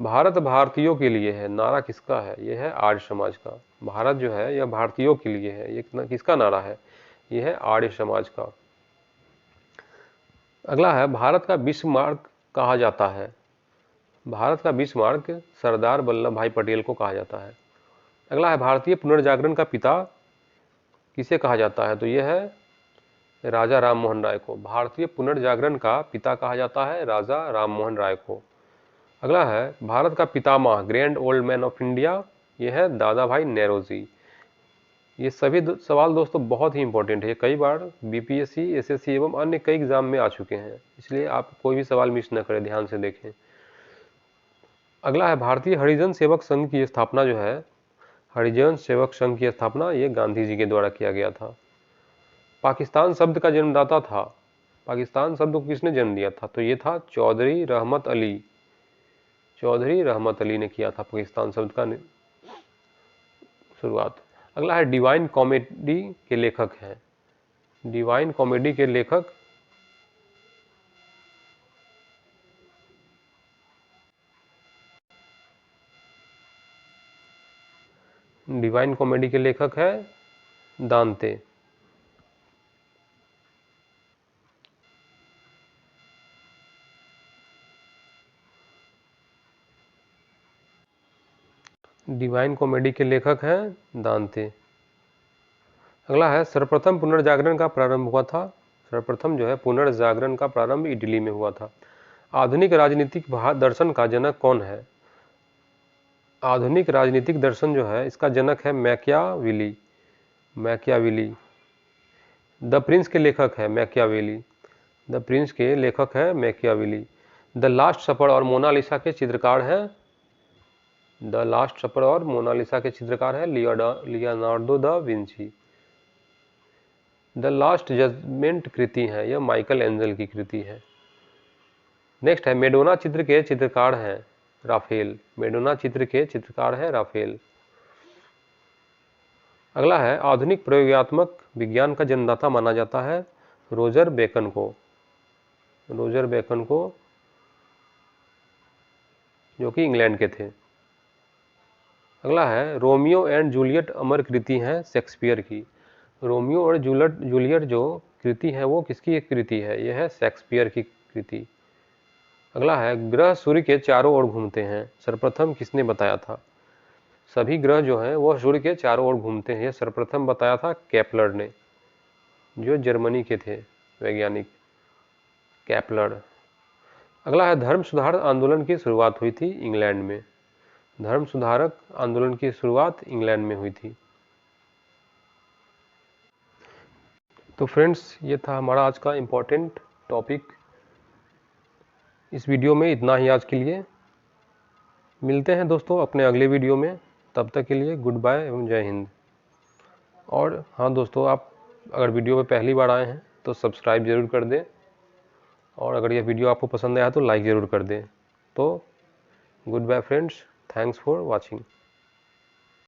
भारत भारतीयों के लिए है, नारा किसका है? यह है आर्य समाज का। भारत जो है यह भारतीयों के लिए है, ये किसका नारा है? यह है आर्य समाज का। अगला है, भारत का बिस्मार्क कहा जाता है। भारत का बिस्मार्क सरदार वल्लभ भाई पटेल को कहा जाता है। अगला है, भारतीय पुनर्जागरण का पिता किसे कहा जाता है? तो यह है राजा राम मोहन राय को। भारतीय पुनर्जागरण का पिता कहा जाता है राजा राम मोहन राय को। अगला है, भारत का पितामह grand old man of India, यह है दादा भाई नेहरू। ये सभी सवाल दोस्तों बहुत ही इंपॉर्टेंट है, कई बार बीपीएससी, एसएससी एवं अन्य कई एग्जाम में आ चुके हैं, इसलिए आप कोई भी सवाल मिस न करें, ध्यान से देखें। अगला है, भारतीय हरिजन सेवक संघ की स्थापना जो है, हरिजन सेवक संघ की स्थापना ये गांधी जी के द्वारा किया गया था। पाकिस्तान शब्द का जन्मदाता था। पाकिस्तान शब्द को किसने जन्म दिया था? तो ये था चौधरी रहमत अली। चौधरी रहमत अली ने किया था पाकिस्तान शब्द का शुरुआत। अगला है, डिवाइन कॉमेडी के लेखक हैं। डिवाइन कॉमेडी के लेखक डिवाइन कॉमेडी के लेखक है दांते। डिवाइन कॉमेडी के लेखक हैं दांते। अगला है, सर्वप्रथम पुनर्जागरण का प्रारंभ हुआ था। सर्वप्रथम जो है पुनर्जागरण का प्रारंभ इटली में हुआ था। आधुनिक राजनीतिक दर्शन का जनक कौन है? आधुनिक राजनीतिक दर्शन जो है इसका जनक है मैकियावेली। मैकियावेली। द प्रिंस के लेखक है मैकियावेली। द प्रिंस के लेखक है मैकियावेली। द लास्ट सपर और मोनालिसा के चित्रकार हैं, द लास्ट सपर और मोनालिसा के चित्रकार है Leonardo da Vinci. The last judgement कृति है, यह माइकल एंजल की कृति है। नेक्स्ट है, मेडोना चित्र के चित्रकार हैं राफेल। मेडोना चित्र के चित्रकार है राफेल। अगला है, आधुनिक प्रयोगात्मक विज्ञान का जन्मदाता माना जाता है रोजर बेकन को। रोजर बेकन को, जो कि इंग्लैंड के थे। अगला है रोमियो एंड जूलियट अमर कृति है शेक्सपियर की। रोमियो और जूलियट जो कृति है वो किसकी एक कृति है? यह है शेक्सपियर की कृति। अगला है ग्रह सूर्य के चारों ओर घूमते हैं, सर्वप्रथम किसने बताया था? सभी ग्रह जो हैं वो सूर्य के चारों ओर घूमते हैं, यह सर्वप्रथम बताया था केपलर ने, जो जर्मनी के थे वैज्ञानिक केपलर। अगला है धर्म सुधार आंदोलन की शुरुआत हुई थी इंग्लैंड में। धर्म सुधारक आंदोलन की शुरुआत इंग्लैंड में हुई थी। तो फ्रेंड्स, ये था हमारा आज का इम्पोर्टेंट टॉपिक। इस वीडियो में इतना ही आज के लिए। मिलते हैं दोस्तों अपने अगले वीडियो में, तब तक के लिए गुड बाय एवं जय हिंद। और हाँ दोस्तों, आप अगर वीडियो में पहली बार आए हैं तो सब्सक्राइब ज़रूर कर दें, और अगर यह वीडियो आपको पसंद आया तो लाइक ज़रूर कर दें। तो goodbye friends, thanks for watching.